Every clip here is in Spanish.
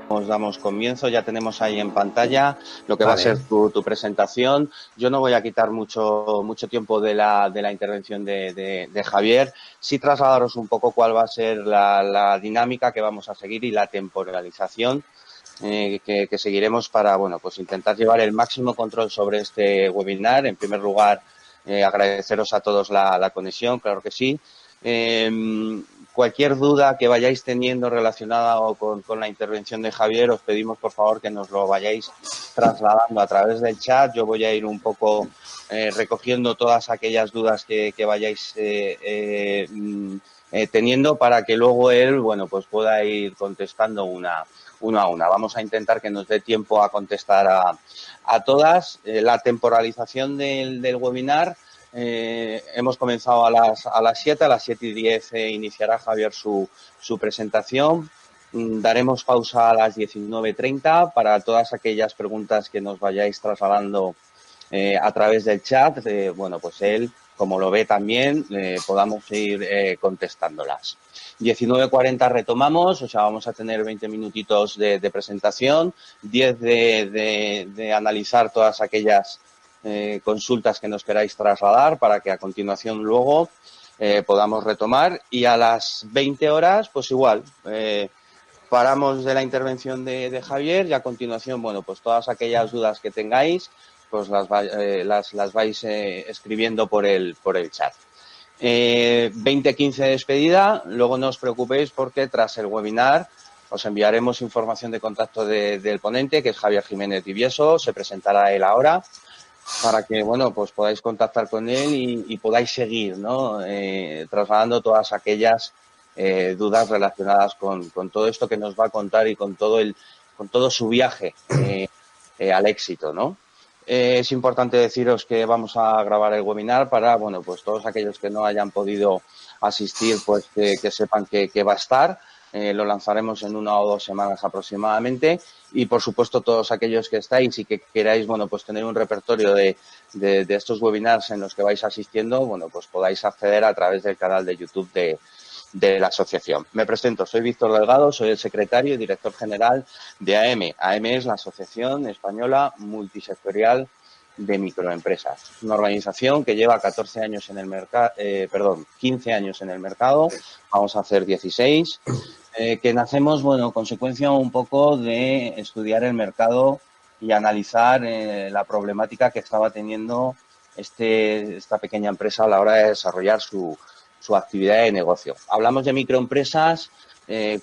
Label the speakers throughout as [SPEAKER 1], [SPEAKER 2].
[SPEAKER 1] Damos comienzo, ya tenemos ahí en pantalla lo que va a ser
[SPEAKER 2] Vale,
[SPEAKER 1] tu presentación. Yo no voy a quitar mucho tiempo de la intervención de Javier. Sí trasladaros un poco cuál va a ser la dinámica que vamos a seguir y la temporalización que seguiremos para, bueno, pues intentar llevar el máximo control sobre este webinar. En primer lugar, agradeceros a todos la conexión, claro que sí. Eh, Cualquier duda que vayáis teniendo relacionada con la intervención de Javier, os pedimos por favor que nos lo vayáis trasladando a través del chat. Yo voy a ir un poco recogiendo todas aquellas dudas que vayáis teniendo para que luego él, bueno, pues pueda ir contestando uno a una. Vamos a intentar que nos dé tiempo a contestar a todas. La temporalización del webinar. Hemos comenzado a las 7, a las 7:10 iniciará Javier su presentación. Daremos pausa a las 19:30 para todas aquellas preguntas que nos vayáis trasladando a través del chat. Bueno, pues él, como lo ve también, podamos ir contestándolas. 19:40 retomamos, o sea, vamos a tener 20 minutitos de presentación, 10 de analizar todas aquellas consultas que nos queráis trasladar para que a continuación luego podamos retomar y a las 20 horas pues igual paramos de la intervención de Javier y a continuación, bueno, pues todas aquellas dudas que tengáis pues las vais escribiendo por el chat. 20:15 de despedida, luego no os preocupéis porque tras el webinar os enviaremos información de contacto del ponente, que es Javier Jiménez Divieso, se presentará él ahora para que, bueno, pues podáis contactar con él y podáis seguir, ¿no? Trasladando todas aquellas dudas relacionadas con todo esto que nos va a contar y con todo su viaje al éxito, ¿no? Es importante deciros que vamos a grabar el webinar para, bueno, pues todos aquellos que no hayan podido asistir, pues que sepan que va a estar. Lo lanzaremos en 1 o 2 semanas aproximadamente y, por supuesto, todos aquellos que estáis y que queráis, bueno, pues tener un repertorio de estos webinars en los que vais asistiendo, bueno, pues podáis acceder a través del canal de YouTube de la asociación. Me presento, soy Víctor Delgado, soy el secretario y director general de AEME. AEME es la Asociación Española Multisectorial de Microempresas. Es una organización que lleva 14 años en el mercado, 15 años en el mercado, vamos a hacer 16, que nacemos, bueno, consecuencia un poco de estudiar el mercado y analizar la problemática que estaba teniendo esta pequeña empresa a la hora de desarrollar su actividad de negocio. Hablamos de microempresas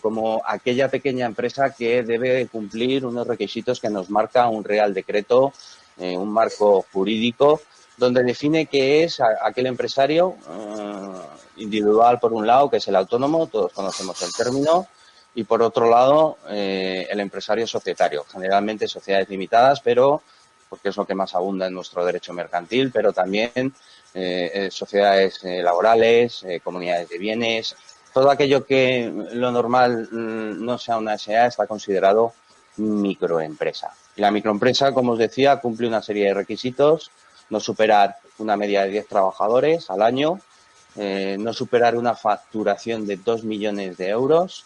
[SPEAKER 1] como aquella pequeña empresa que debe cumplir unos requisitos que nos marca un Real Decreto, un marco jurídico, donde define qué es aquel empresario individual, por un lado, que es el autónomo, todos conocemos el término, y por otro lado, el empresario societario, generalmente sociedades limitadas, pero porque es lo que más abunda en nuestro derecho mercantil, pero también sociedades laborales, comunidades de bienes, todo aquello que lo normal no sea una SA está considerado microempresa. Y la microempresa, como os decía, cumple una serie de requisitos: no superar una media de 10 trabajadores al año, no superar una facturación de 2 millones de euros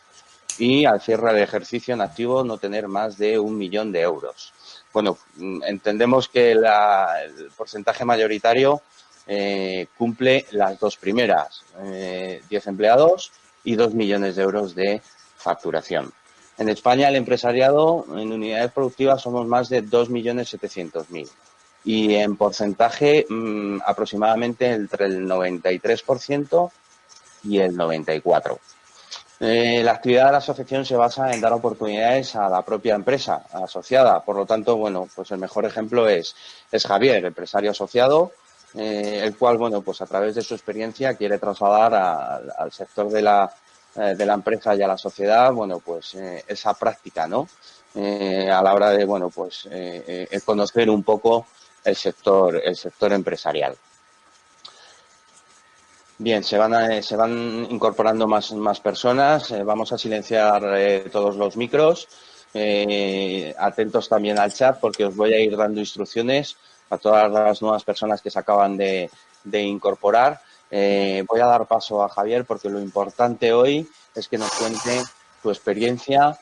[SPEAKER 1] y al cierre del ejercicio en activo no tener más de 1 millón de euros. Bueno, entendemos que el porcentaje mayoritario cumple las dos primeras, 10 empleados y 2 millones de euros de facturación. En España, el empresariado en unidades productivas somos más de 2.700.000 y en porcentaje aproximadamente entre el 93% y el 94%. La actividad de la asociación se basa en dar oportunidades a la propia empresa asociada. Por lo tanto, bueno, pues el mejor ejemplo es Javier, empresario asociado, el cual, bueno, pues a través de su experiencia quiere trasladar al sector de la empresa y a la sociedad, bueno, pues esa práctica, ¿no? A la hora de, bueno, pues conocer un poco el sector empresarial. Bien, se van incorporando más personas. Vamos a silenciar todos los micros. Atentos también al chat porque os voy a ir dando instrucciones a todas las nuevas personas que se acaban de incorporar. Voy a dar paso a Javier porque lo importante hoy es que nos cuente su experiencia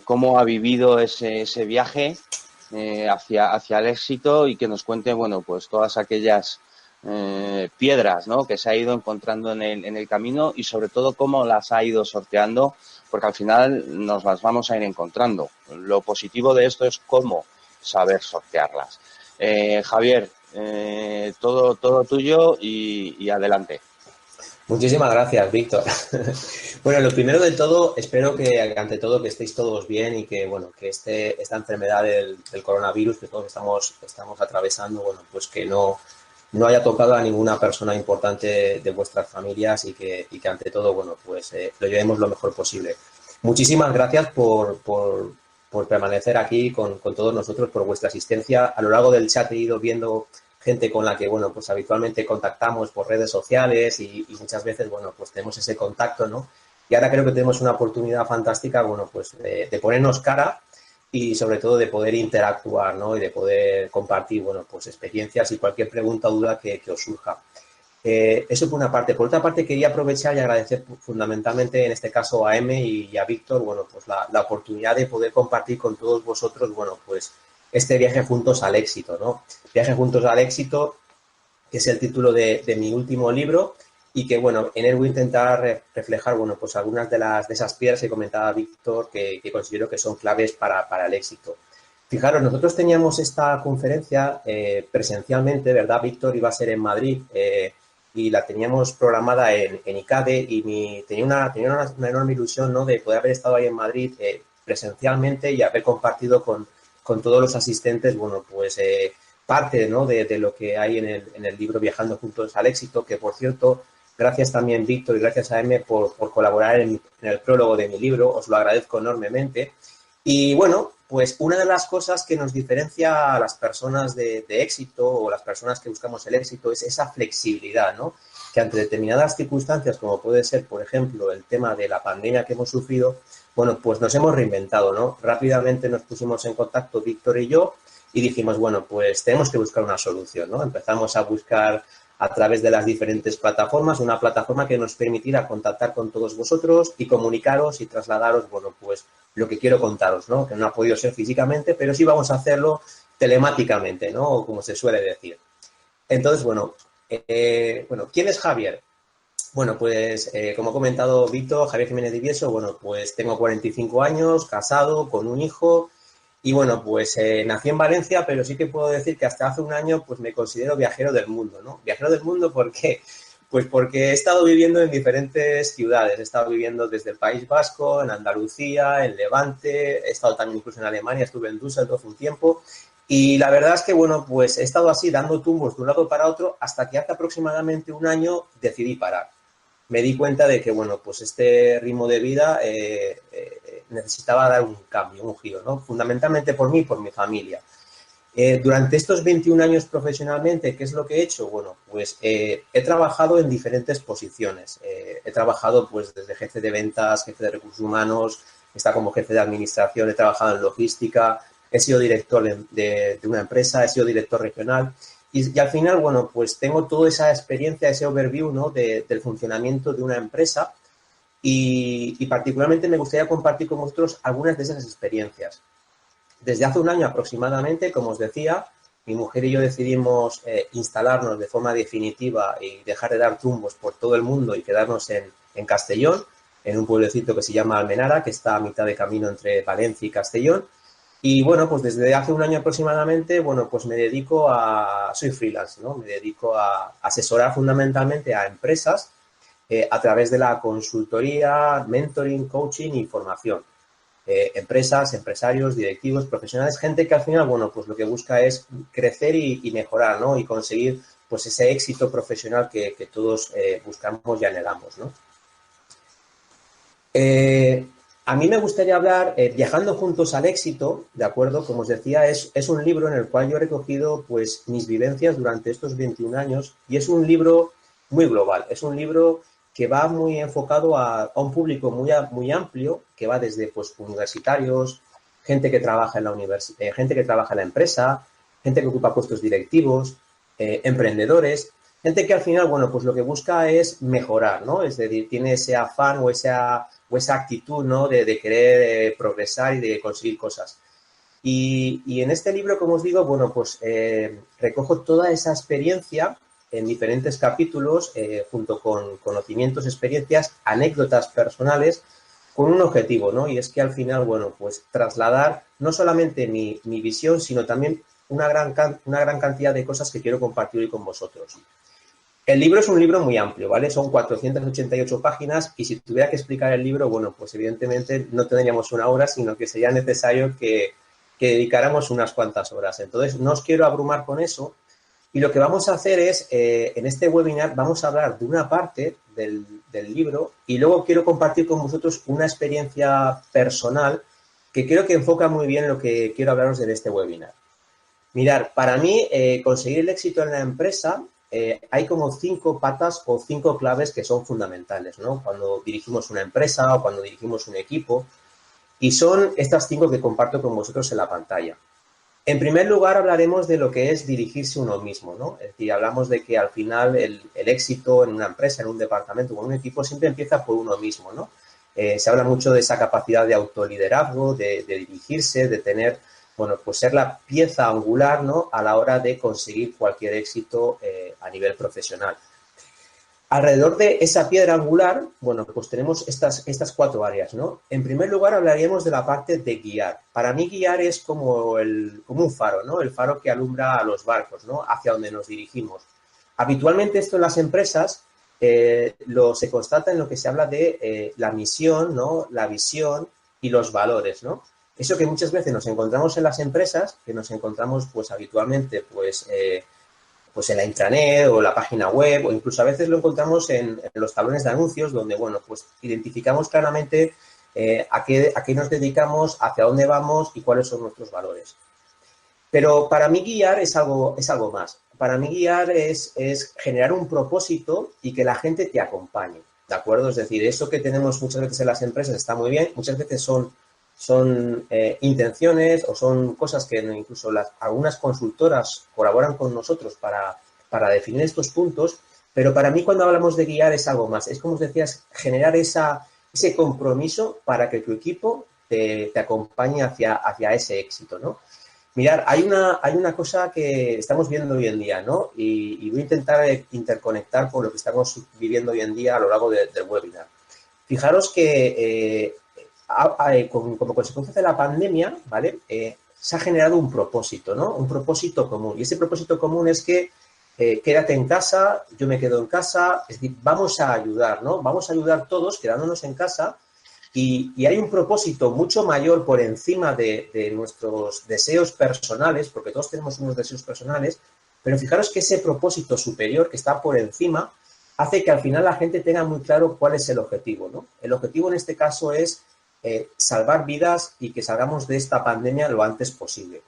[SPEAKER 1] cómo ha vivido ese viaje hacia el éxito y que nos cuente, bueno, pues todas aquellas piedras, ¿no?, que se ha ido encontrando en el camino y sobre todo cómo las ha ido sorteando, porque al final nos las vamos a ir encontrando. Lo positivo de esto es cómo saber sortearlas. Javier, todo tuyo y adelante.
[SPEAKER 2] Muchísimas gracias, Víctor. Bueno, lo primero de todo, espero que ante todo que estéis todos bien y que, bueno, que esta enfermedad del coronavirus que todos estamos atravesando, bueno, pues que no haya tocado a ninguna persona importante de vuestras familias y que ante todo, bueno, pues lo llevemos lo mejor posible. Muchísimas gracias por permanecer aquí con todos nosotros, por vuestra asistencia. A lo largo del chat he ido viendo gente con la que, bueno, pues habitualmente contactamos por redes sociales y muchas veces, bueno, pues tenemos ese contacto, ¿no? Y ahora creo que tenemos una oportunidad fantástica, bueno, pues de ponernos cara y sobre todo de poder interactuar, ¿no? Y de poder compartir, bueno, pues experiencias y cualquier pregunta o duda que os surja. Eso por una parte. Por otra parte, quería aprovechar y agradecer fundamentalmente, en este caso, a M y a Víctor, bueno, pues la oportunidad de poder compartir con todos vosotros, bueno, pues este viaje juntos al éxito, ¿no? Viaje juntos al éxito, que es el título de mi último libro y que, bueno, en él voy a intentar reflejar, bueno, pues algunas de esas piedras que comentaba Víctor que considero que son claves para el éxito. Fijaros, nosotros teníamos esta conferencia presencialmente, ¿verdad, Víctor? Iba a ser en Madrid y la teníamos programada en ICADE y tenía una enorme ilusión, ¿no?, de poder haber estado ahí en Madrid presencialmente y haber compartido con todos los asistentes, bueno, pues parte, ¿no?, de lo que hay en el libro Viajando Juntos al Éxito, que, por cierto, gracias también, Víctor, y gracias a M por colaborar en el prólogo de mi libro, os lo agradezco enormemente. Y, bueno, pues una de las cosas que nos diferencia a las personas de éxito o las personas que buscamos el éxito es esa flexibilidad, ¿no?, que ante determinadas circunstancias, como puede ser, por ejemplo, el tema de la pandemia que hemos sufrido, bueno, pues nos hemos reinventado, ¿no? Rápidamente nos pusimos en contacto Víctor y yo y dijimos, bueno, pues tenemos que buscar una solución, ¿no? Empezamos a buscar a través de las diferentes plataformas una plataforma que nos permitiera contactar con todos vosotros y comunicaros y trasladaros, bueno, pues lo que quiero contaros, ¿no? Que no ha podido ser físicamente, pero sí vamos a hacerlo telemáticamente, ¿no? O como se suele decir. Entonces, bueno, ¿quién es Javier? Bueno, pues como ha comentado Víctor, Javier Jiménez Divieso, bueno, pues tengo 45 años, casado, con un hijo y bueno, pues nací en Valencia, pero sí que puedo decir que hasta hace un año pues me considero viajero del mundo, ¿no? Viajero del mundo, ¿por qué? Pues porque he estado viviendo en diferentes ciudades, he estado viviendo desde el País Vasco, en Andalucía, en Levante, he estado también incluso en Alemania, estuve en Düsseldorf un tiempo y la verdad es que, bueno, pues he estado así dando tumbos de un lado para otro hasta que hace aproximadamente un año decidí parar. Me di cuenta de que, bueno, pues este ritmo de vida necesitaba dar un cambio, un giro, ¿no? Fundamentalmente por mí y por mi familia. Durante estos 21 años profesionalmente, ¿qué es lo que he hecho? Bueno, pues he trabajado en diferentes posiciones. He trabajado pues desde jefe de ventas, jefe de recursos humanos, he estado como jefe de administración, he trabajado en logística, he sido director de una empresa, he sido director regional y al final, bueno, pues tengo toda esa experiencia, ese overview, ¿no?, del funcionamiento de una empresa y particularmente me gustaría compartir con vosotros algunas de esas experiencias. Desde hace un año aproximadamente, como os decía, mi mujer y yo decidimos instalarnos de forma definitiva y dejar de dar tumbos por todo el mundo y quedarnos en Castellón, en un pueblecito que se llama Almenara, que está a mitad de camino entre Valencia y Castellón. Y bueno, pues desde hace un año aproximadamente, bueno, pues soy freelance, ¿no? Me dedico a asesorar fundamentalmente a empresas a través de la consultoría, mentoring, coaching y formación. Empresas, empresarios, directivos, profesionales, gente que al final, bueno, pues lo que busca es crecer y mejorar, ¿no? Y conseguir, pues, ese éxito profesional que todos buscamos y anhelamos, ¿no? A mí me gustaría hablar, Viajando Juntos al Éxito, ¿de acuerdo? Como os decía, es un libro en el cual yo he recogido, pues, mis vivencias durante estos 21 años y es un libro muy global, es un libro que va muy enfocado a un público muy amplio, que va desde, pues, universitarios, gente que trabaja en la gente que trabaja en la empresa, gente que ocupa puestos directivos, emprendedores, gente que al final, bueno, pues lo que busca es mejorar, ¿no? Es decir, tiene ese afán o o esa actitud, ¿no? de querer progresar y de conseguir cosas. Y en este libro, como os digo, bueno, pues recojo toda esa experiencia en diferentes capítulos, junto con conocimientos, experiencias, anécdotas personales, con un objetivo, ¿no? Y es que al final, bueno, pues trasladar no solamente mi visión, sino también una gran cantidad de cosas que quiero compartir hoy con vosotros. El libro es un libro muy amplio, ¿vale? Son 488 páginas y si tuviera que explicar el libro, bueno, pues evidentemente no tendríamos una hora, sino que sería necesario que dedicáramos unas cuantas horas. Entonces, no os quiero abrumar con eso y lo que vamos a hacer es, en este webinar, vamos a hablar de una parte del libro y luego quiero compartir con vosotros una experiencia personal que creo que enfoca muy bien lo que quiero hablaros en este webinar. Mirad, para mí, conseguir el éxito en la empresa, hay como 5 patas o 5 claves que son fundamentales, ¿no? Cuando dirigimos una empresa o cuando dirigimos un equipo. Y son estas 5 que comparto con vosotros en la pantalla. En primer lugar, hablaremos de lo que es dirigirse uno mismo, ¿no? Es decir, hablamos de que al final el éxito en una empresa, en un departamento o en un equipo siempre empieza por uno mismo, ¿no? Se habla mucho de esa capacidad de autoliderazgo, de dirigirse, de tener, bueno, pues ser la pieza angular, ¿no? A la hora de conseguir cualquier éxito a nivel profesional. Alrededor de esa piedra angular, bueno, pues tenemos estas 4 áreas, ¿no? En primer lugar, hablaríamos de la parte de guiar. Para mí, guiar es como un faro, ¿no? El faro que alumbra a los barcos, ¿no? Hacia donde nos dirigimos. Habitualmente esto en las empresas se constata en lo que se habla de la misión, ¿no? La visión y los valores, ¿no? Eso que muchas veces nos encontramos en las empresas, que nos encontramos, pues, habitualmente, pues en la intranet o la página web, o incluso a veces lo encontramos en los tablones de anuncios, donde, bueno, pues identificamos claramente a qué nos dedicamos, hacia dónde vamos y cuáles son nuestros valores. Pero para mí guiar es algo más. Para mí guiar es generar un propósito y que la gente te acompañe, ¿de acuerdo? Es decir, eso que tenemos muchas veces en las empresas está muy bien, muchas veces son intenciones o son cosas que incluso algunas consultoras colaboran con nosotros para definir estos puntos, pero para mí cuando hablamos de guiar es algo más. Es como os decía, es generar ese compromiso para que tu equipo te acompañe hacia ese éxito, ¿no? Mirad, hay una cosa que estamos viendo hoy en día, ¿no? Y voy a intentar interconectar con lo que estamos viviendo hoy en día a lo largo del webinar. Fijaros que como consecuencia de la pandemia, ¿vale? Se ha generado un propósito, ¿no? Un propósito común. Y ese propósito común es que quédate en casa, yo me quedo en casa, es decir, vamos a ayudar, ¿no? Vamos a ayudar todos quedándonos en casa y hay un propósito mucho mayor por encima de nuestros deseos personales, porque todos tenemos unos deseos personales, pero fijaros que ese propósito superior que está por encima hace que al final la gente tenga muy claro cuál es el objetivo, ¿no? El objetivo en este caso es salvar vidas y que salgamos de esta pandemia lo antes posible.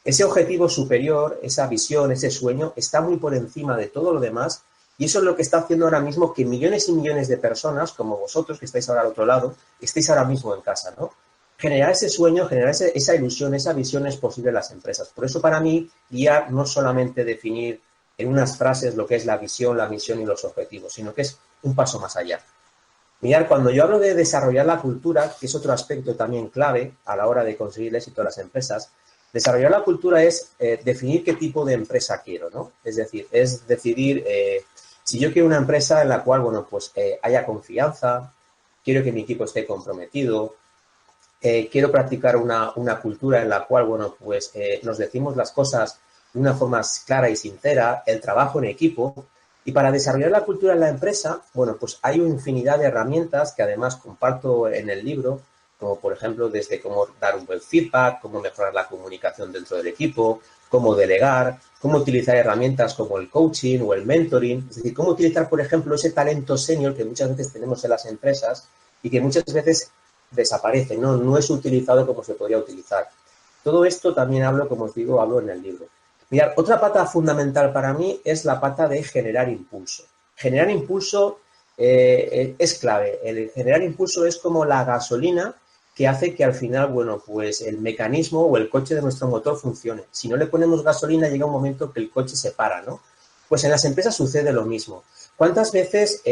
[SPEAKER 2] Ese objetivo superior, esa visión, ese sueño, está muy por encima de todo lo demás y eso es lo que está haciendo ahora mismo que millones y millones de personas, como vosotros que estáis ahora al otro lado, estéis ahora mismo en casa, ¿no? Generar ese sueño, generar esa ilusión, esa visión es posible en las empresas. Por eso para mí, guiar no solamente definir en unas frases lo que es la visión, la misión y los objetivos, sino que es un paso más allá. Mirad, cuando yo hablo de desarrollar la cultura, que es otro aspecto también clave a la hora de conseguir el éxito de las empresas, desarrollar la cultura es definir qué tipo de empresa quiero, ¿no? Es decir, es decidir si yo quiero una empresa en la cual, bueno, pues haya confianza, quiero que mi equipo esté comprometido, quiero practicar una cultura en la cual, bueno, pues nos decimos las cosas de una forma clara y sincera, el trabajo en equipo. Y para desarrollar la cultura en la empresa, bueno, pues hay una infinidad de herramientas que además comparto en el libro, como por ejemplo desde cómo dar un buen feedback, cómo mejorar la comunicación dentro del equipo, cómo delegar, cómo utilizar herramientas como el coaching o el mentoring, es decir, cómo utilizar, por ejemplo, ese talento senior que muchas veces tenemos en las empresas y que muchas veces desaparece, no es utilizado como se podría utilizar. Todo esto también hablo en el libro. Mirad, otra pata fundamental para mí es la pata de generar impulso. Generar impulso es clave. El generar impulso es como la gasolina que hace que al final, bueno, pues el mecanismo o el coche de nuestro motor funcione. Si no le ponemos gasolina, llega un momento que el coche se para, ¿no? Pues en las empresas sucede lo mismo. ¿Cuántas veces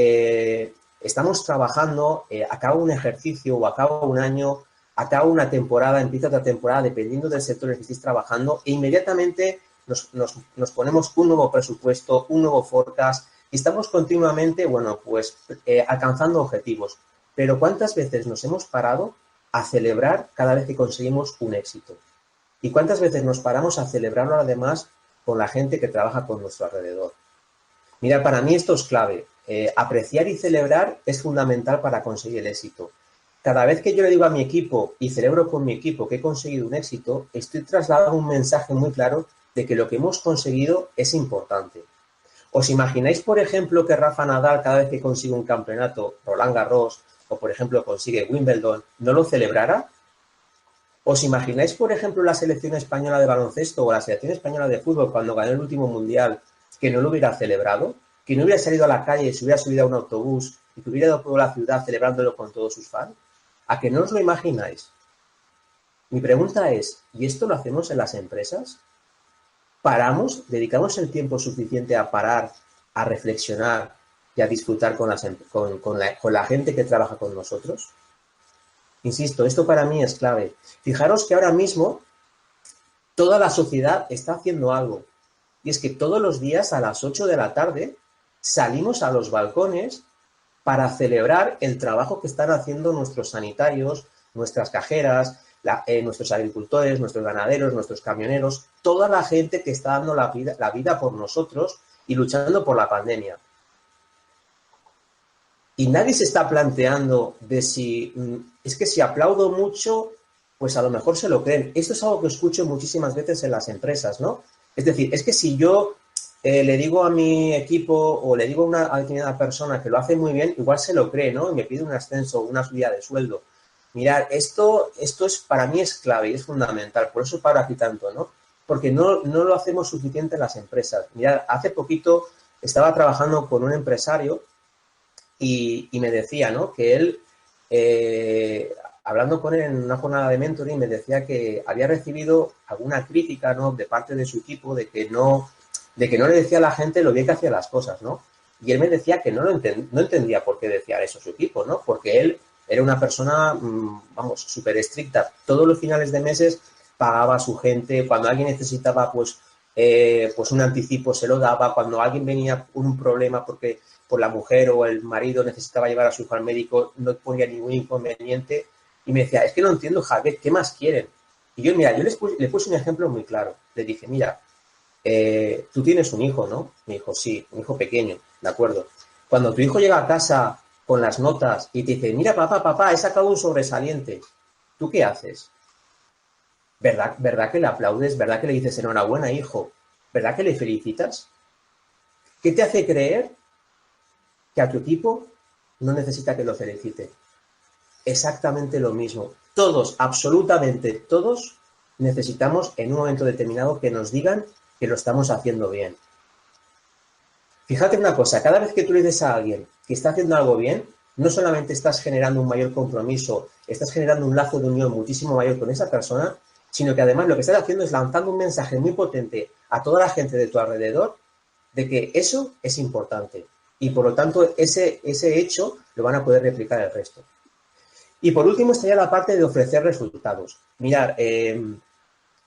[SPEAKER 2] estamos trabajando, acaba un ejercicio o acaba un año, acaba una temporada, empieza otra temporada, dependiendo del sector en el que estéis trabajando, e inmediatamente nos ponemos un nuevo presupuesto, un nuevo forecast, y estamos continuamente, bueno, pues alcanzando objetivos. Pero ¿cuántas veces nos hemos parado a celebrar cada vez que conseguimos un éxito? ¿Y cuántas veces nos paramos a celebrarlo además con la gente que trabaja con nuestro alrededor? Mira, para mí esto es clave. Apreciar y celebrar es fundamental para conseguir el éxito. Cada vez que yo le digo a mi equipo y celebro con mi equipo que he conseguido un éxito, estoy trasladando un mensaje muy claro de que lo que hemos conseguido es importante. ¿Os imagináis, por ejemplo, que Rafa Nadal, cada vez que consigue un campeonato, Roland Garros, o por ejemplo consigue Wimbledon, no lo celebrara? ¿Os imagináis, por ejemplo, la selección española de baloncesto o la selección española de fútbol cuando ganó el último mundial, que no lo hubiera celebrado? ¿Que no hubiera salido a la calle, se hubiera subido a un autobús y que hubiera ido por la ciudad celebrándolo con todos sus fans? ¿A que no os lo imagináis? Mi pregunta es, ¿y esto lo hacemos en las empresas? ¿Paramos? ¿Dedicamos el tiempo suficiente a parar, a reflexionar y a disfrutar con la gente que trabaja con nosotros? Insisto, esto para mí es clave. Fijaros que ahora mismo toda la sociedad está haciendo algo. Y es que todos los días a las 8 de la tarde salimos a los balcones para celebrar el trabajo que están haciendo nuestros sanitarios, nuestras cajeras, nuestros agricultores, nuestros ganaderos, nuestros camioneros, toda la gente que está dando la vida por nosotros y luchando por la pandemia. Y nadie se está planteando de si, es que si aplaudo mucho, pues a lo mejor se lo creen. Esto es algo que escucho muchísimas veces en las empresas, ¿no? Es decir, es que si yo le digo a mi equipo o le digo a determinada persona que lo hace muy bien, igual se lo cree, ¿no? Y me pide un ascenso o una subida de sueldo. Mirad, esto es, para mí es clave y es fundamental. Por eso paro aquí tanto, ¿no? Porque no lo hacemos suficiente en las empresas. Mirad, hace poquito estaba trabajando con un empresario y me decía, ¿no? Que él, hablando con él en una jornada de mentoring, me decía que había recibido alguna crítica, ¿no? De parte de su equipo de que no le decía a la gente lo bien que hacía las cosas, ¿no? Y él me decía que no entendía por qué decía eso su equipo, ¿no? Porque él era una persona, vamos, súper estricta. Todos los finales de meses pagaba a su gente. Cuando alguien necesitaba, pues un anticipo se lo daba. Cuando alguien venía con un problema porque por la mujer o el marido necesitaba llevar a su hijo al médico, no ponía ningún inconveniente. Y me decía, es que no entiendo, Javier, ¿qué más quieren? Y yo, mira, le puse un ejemplo muy claro. Le dije, mira, tú tienes un hijo, ¿no? Me dijo, sí, un hijo pequeño, de acuerdo. Cuando tu hijo llega a casa con las notas y te dice, mira, papá, he sacado un sobresaliente, ¿tú qué haces? ¿Verdad que le aplaudes? ¿Verdad que le dices enhorabuena, hijo? ¿Verdad que le felicitas? ¿Qué te hace creer que a tu equipo no necesita que lo felicite? Exactamente lo mismo. Todos, absolutamente todos, necesitamos en un momento determinado que nos digan que lo estamos haciendo bien. Fíjate una cosa, cada vez que tú le dices a alguien que está haciendo algo bien, no solamente estás generando un mayor compromiso, estás generando un lazo de unión muchísimo mayor con esa persona, sino que además lo que estás haciendo es lanzando un mensaje muy potente a toda la gente de tu alrededor de que eso es importante y por lo tanto ese hecho lo van a poder replicar el resto. Y por último estaría la parte de ofrecer resultados. Mirad,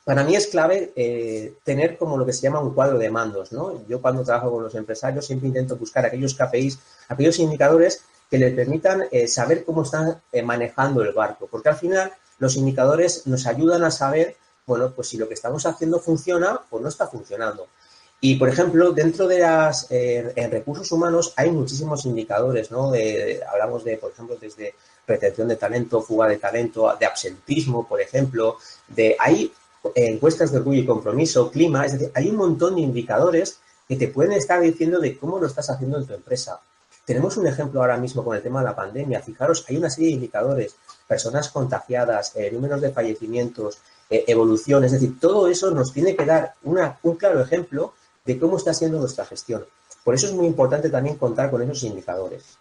[SPEAKER 2] para mí es clave tener como lo que se llama un cuadro de mandos, ¿no? Yo cuando trabajo con los empresarios siempre intento buscar aquellos KPIs, aquellos indicadores que les permitan saber cómo están manejando el barco, porque al final los indicadores nos ayudan a saber, bueno, pues si lo que estamos haciendo funciona o no está funcionando. Y, por ejemplo, dentro de en recursos humanos hay muchísimos indicadores, ¿no? Hablamos de, por ejemplo, desde retención de talento, fuga de talento, de absentismo, por ejemplo, hay encuestas de orgullo y compromiso, clima, es decir, hay un montón de indicadores que te pueden estar diciendo de cómo lo estás haciendo en tu empresa. Tenemos un ejemplo ahora mismo con el tema de la pandemia. Fijaros, hay una serie de indicadores, personas contagiadas, números de fallecimientos, evolución, es decir, todo eso nos tiene que dar un claro ejemplo de cómo está siendo nuestra gestión. Por eso es muy importante también contar con esos indicadores.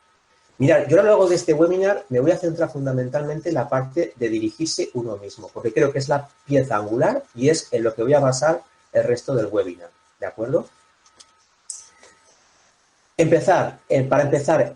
[SPEAKER 2] Mirad, yo a lo largo de este webinar me voy a centrar fundamentalmente en la parte de dirigirse uno mismo, porque creo que es la pieza angular y es en lo que voy a basar el resto del webinar, ¿de acuerdo? Para empezar,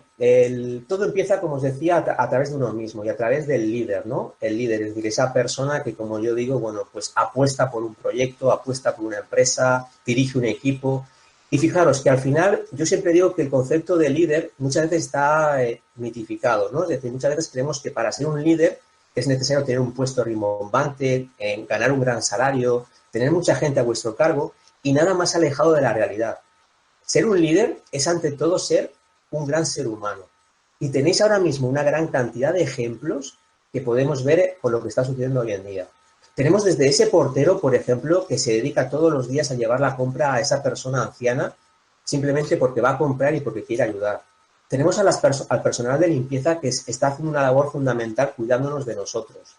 [SPEAKER 2] todo empieza, como os decía, a través de uno mismo y a través del líder, ¿no? El líder, es decir, esa persona que, como yo digo, bueno, pues apuesta por un proyecto, apuesta por una empresa, dirige un equipo. Y fijaros que al final, yo siempre digo que el concepto de líder muchas veces está mitificado, ¿no? Es decir, muchas veces creemos que para ser un líder es necesario tener un puesto rimbombante, ganar un gran salario, tener mucha gente a vuestro cargo y nada más alejado de la realidad. Ser un líder es ante todo ser un gran ser humano. Y tenéis ahora mismo una gran cantidad de ejemplos que podemos ver con lo que está sucediendo hoy en día. Tenemos desde ese portero, por ejemplo, que se dedica todos los días a llevar la compra a esa persona anciana simplemente porque va a comprar y porque quiere ayudar. Tenemos al personal de limpieza que está haciendo una labor fundamental cuidándonos de nosotros.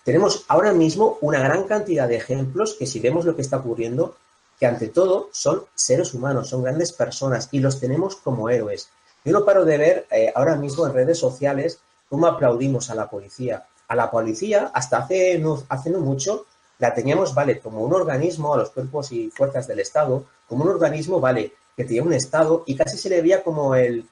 [SPEAKER 2] Tenemos ahora mismo una gran cantidad de ejemplos que si vemos lo que está ocurriendo, que ante todo son seres humanos, son grandes personas y los tenemos como héroes. Yo no paro de ver ahora mismo en redes sociales cómo aplaudimos a la policía. A la policía, hasta hace no mucho, la teníamos, vale, como un organismo, a los cuerpos y fuerzas del Estado, como un organismo, vale, que tenía un Estado y casi se le veía como el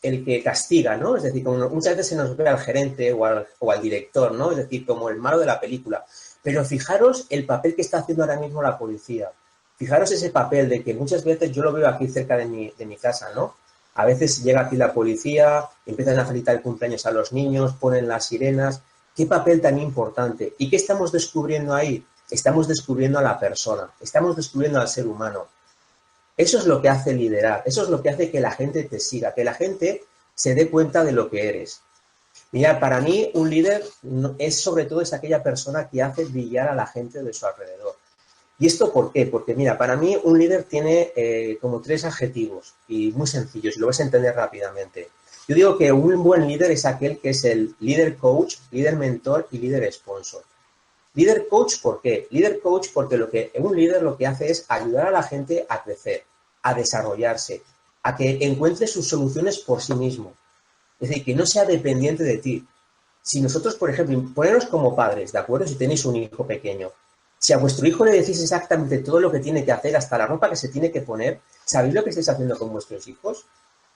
[SPEAKER 2] que castiga, ¿no? Es decir, como muchas veces se nos ve al gerente o al director, ¿no? Es decir, como el malo de la película. Pero fijaros el papel que está haciendo ahora mismo la policía. Fijaros ese papel de que muchas veces yo lo veo aquí cerca de mi casa, ¿no? A veces llega aquí la policía, empiezan a felicitar el cumpleaños a los niños, ponen las sirenas. ¿Qué papel tan importante? ¿Y qué estamos descubriendo ahí? Estamos descubriendo a la persona, estamos descubriendo al ser humano. Eso es lo que hace liderar, eso es lo que hace que la gente te siga, que la gente se dé cuenta de lo que eres. Mira, para mí un líder es sobre todo aquella persona que hace brillar a la gente de su alrededor. ¿Y esto por qué? Porque mira, para mí un líder tiene como 3 adjetivos y muy sencillos, y lo vas a entender rápidamente. Yo digo que un buen líder es aquel que es el líder coach, líder mentor y líder sponsor. Líder coach, ¿por qué? Líder coach porque un líder lo que hace es ayudar a la gente a crecer, a desarrollarse, a que encuentre sus soluciones por sí mismo. Es decir, que no sea dependiente de ti. Si nosotros, por ejemplo, poneros como padres, ¿de acuerdo? Si tenéis un hijo pequeño, si a vuestro hijo le decís exactamente todo lo que tiene que hacer, hasta la ropa que se tiene que poner, ¿sabéis lo que estáis haciendo con vuestros hijos?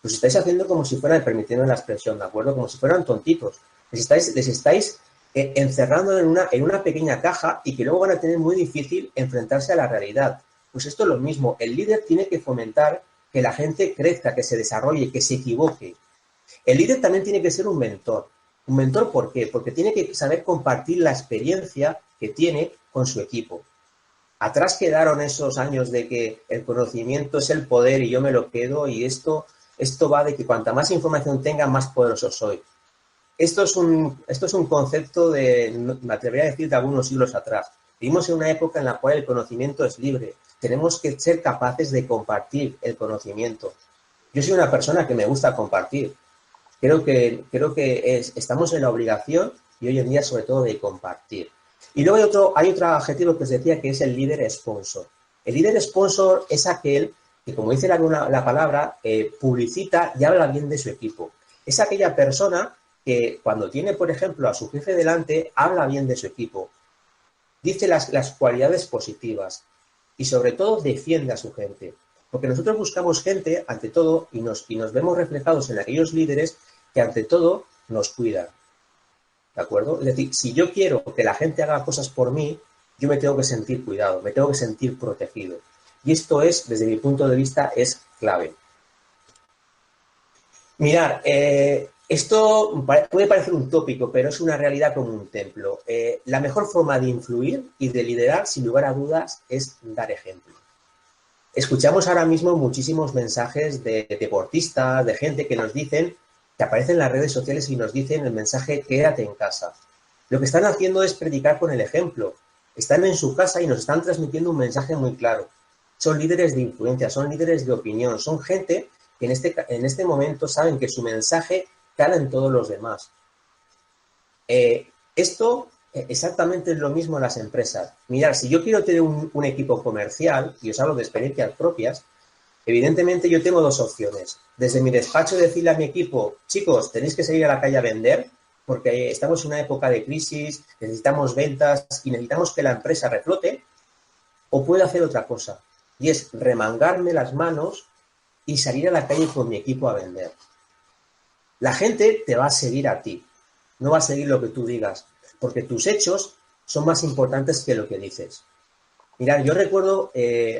[SPEAKER 2] Los estáis haciendo como si fueran, permitiendo la expresión, ¿de acuerdo? Como si fueran tontitos. Les estáis encerrando en una pequeña caja y que luego van a tener muy difícil enfrentarse a la realidad. Pues esto es lo mismo. El líder tiene que fomentar que la gente crezca, que se desarrolle, que se equivoque. El líder también tiene que ser un mentor. ¿Un mentor por qué? Porque tiene que saber compartir la experiencia que tiene con su equipo. Atrás quedaron esos años de que el conocimiento es el poder y yo me lo quedo y esto va de que cuanta más información tenga, más poderoso soy. Esto es un concepto me atrevería a decir, de algunos siglos atrás. Vivimos en una época en la cual el conocimiento es libre. Tenemos que ser capaces de compartir el conocimiento. Yo soy una persona que me gusta compartir. Creo que estamos en la obligación y hoy en día sobre todo de compartir. Y luego hay otro adjetivo que os decía que es el líder sponsor. El líder sponsor es aquel que, como dice la palabra, publicita y habla bien de su equipo. Es aquella persona que cuando tiene, por ejemplo, a su jefe delante, habla bien de su equipo, dice las cualidades positivas y sobre todo defiende a su gente. Porque nosotros buscamos gente, ante todo, y nos vemos reflejados en aquellos líderes que ante todo nos cuidan. ¿De acuerdo? Es decir, si yo quiero que la gente haga cosas por mí, yo me tengo que sentir cuidado, me tengo que sentir protegido. Y esto es, desde mi punto de vista, es clave. Mirad, esto puede parecer un tópico, pero es una realidad como un templo. La mejor forma de influir y de liderar, sin lugar a dudas, es dar ejemplo. Escuchamos ahora mismo muchísimos mensajes de deportistas, de gente que nos dicen, que aparecen en las redes sociales y nos dicen el mensaje quédate en casa. Lo que están haciendo es predicar con el ejemplo. Están en su casa y nos están transmitiendo un mensaje muy claro. Son líderes de influencia, son líderes de opinión, son gente que en este momento saben que su mensaje cala en todos los demás. Esto exactamente es lo mismo en las empresas. Mirad, si yo quiero tener un equipo comercial, y os hablo de experiencias propias, evidentemente yo tengo 2 opciones. Desde mi despacho decirle a mi equipo, chicos, tenéis que salir a la calle a vender porque estamos en una época de crisis, necesitamos ventas y necesitamos que la empresa reflote, o puedo hacer otra cosa, y es remangarme las manos y salir a la calle con mi equipo a vender. La gente te va a seguir a ti, no va a seguir lo que tú digas, porque tus hechos son más importantes que lo que dices. Mirad, yo recuerdo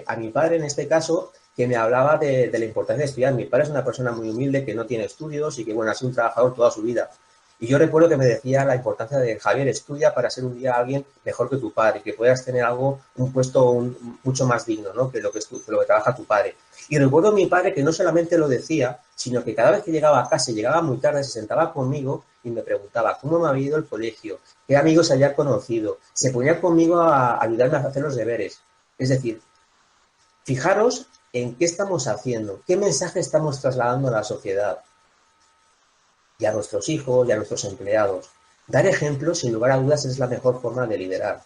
[SPEAKER 2] a mi padre en este caso que me hablaba de la importancia de estudiar. Mi padre es una persona muy humilde que no tiene estudios y que, bueno, ha sido un trabajador toda su vida. Y yo recuerdo que me decía la importancia de, Javier, estudia para ser un día alguien mejor que tu padre, que puedas tener un puesto mucho más digno, ¿no? que lo que trabaja tu padre. Y recuerdo a mi padre que no solamente lo decía, sino que cada vez que llegaba a casa, llegaba muy tarde, se sentaba conmigo y me preguntaba cómo me había ido el colegio, qué amigos había conocido, se ponía conmigo a ayudarme a hacer los deberes. Es decir, fijaros en qué estamos haciendo, qué mensaje estamos trasladando a la sociedad y a nuestros hijos y a nuestros empleados. Dar ejemplos, sin lugar a dudas, es la mejor forma de liderar.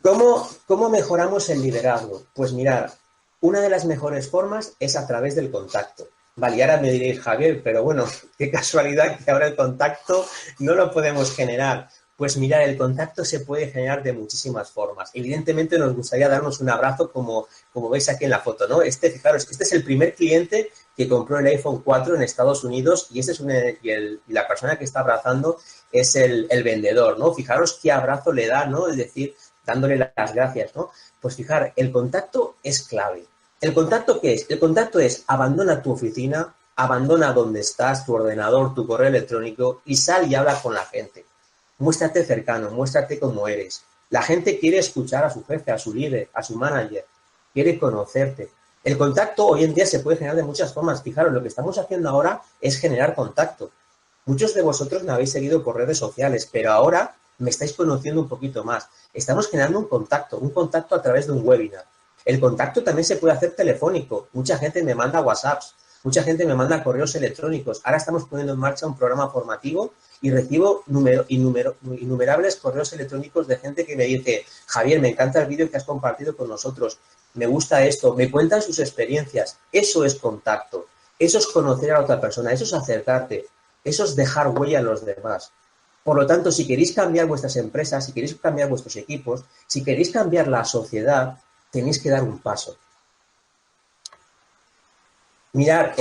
[SPEAKER 2] ¿Cómo mejoramos el liderazgo? Pues mirad, una de las mejores formas es a través del contacto. Vale, y ahora me diréis, Javier, pero bueno, qué casualidad que ahora el contacto no lo podemos generar. Pues mirad, el contacto se puede generar de muchísimas formas. Evidentemente nos gustaría darnos un abrazo como veis aquí en la foto, ¿no? Fijaros, este es el primer cliente que compró el iPhone 4 en Estados Unidos y la persona que está abrazando es el vendedor, ¿no? Fijaros qué abrazo le da, ¿no? Es decir, dándole las gracias, ¿no? Pues fijar, el contacto es clave. ¿El contacto qué es? El contacto es abandona tu oficina, abandona donde estás, tu ordenador, tu correo electrónico y sal y habla con la gente. Muéstrate cercano, muéstrate como eres. La gente quiere escuchar a su jefe, a su líder, a su manager, quiere conocerte. El contacto hoy en día se puede generar de muchas formas. Fijaros, lo que estamos haciendo ahora es generar contacto. Muchos de vosotros me habéis seguido por redes sociales, pero ahora me estáis conociendo un poquito más. Estamos generando un contacto a través de un webinar. El contacto también se puede hacer telefónico. Mucha gente me manda WhatsApps, mucha gente me manda correos electrónicos. Ahora estamos poniendo en marcha un programa formativo y recibo innumerables correos electrónicos de gente que me dice, Javier, me encanta el vídeo que has compartido con nosotros, me gusta esto, me cuentan sus experiencias. Eso es contacto, eso es conocer a la otra persona, eso es acercarte, eso es dejar huella a los demás. Por lo tanto, si queréis cambiar vuestras empresas, si queréis cambiar vuestros equipos, si queréis cambiar la sociedad, tenéis que dar un paso. Mirad,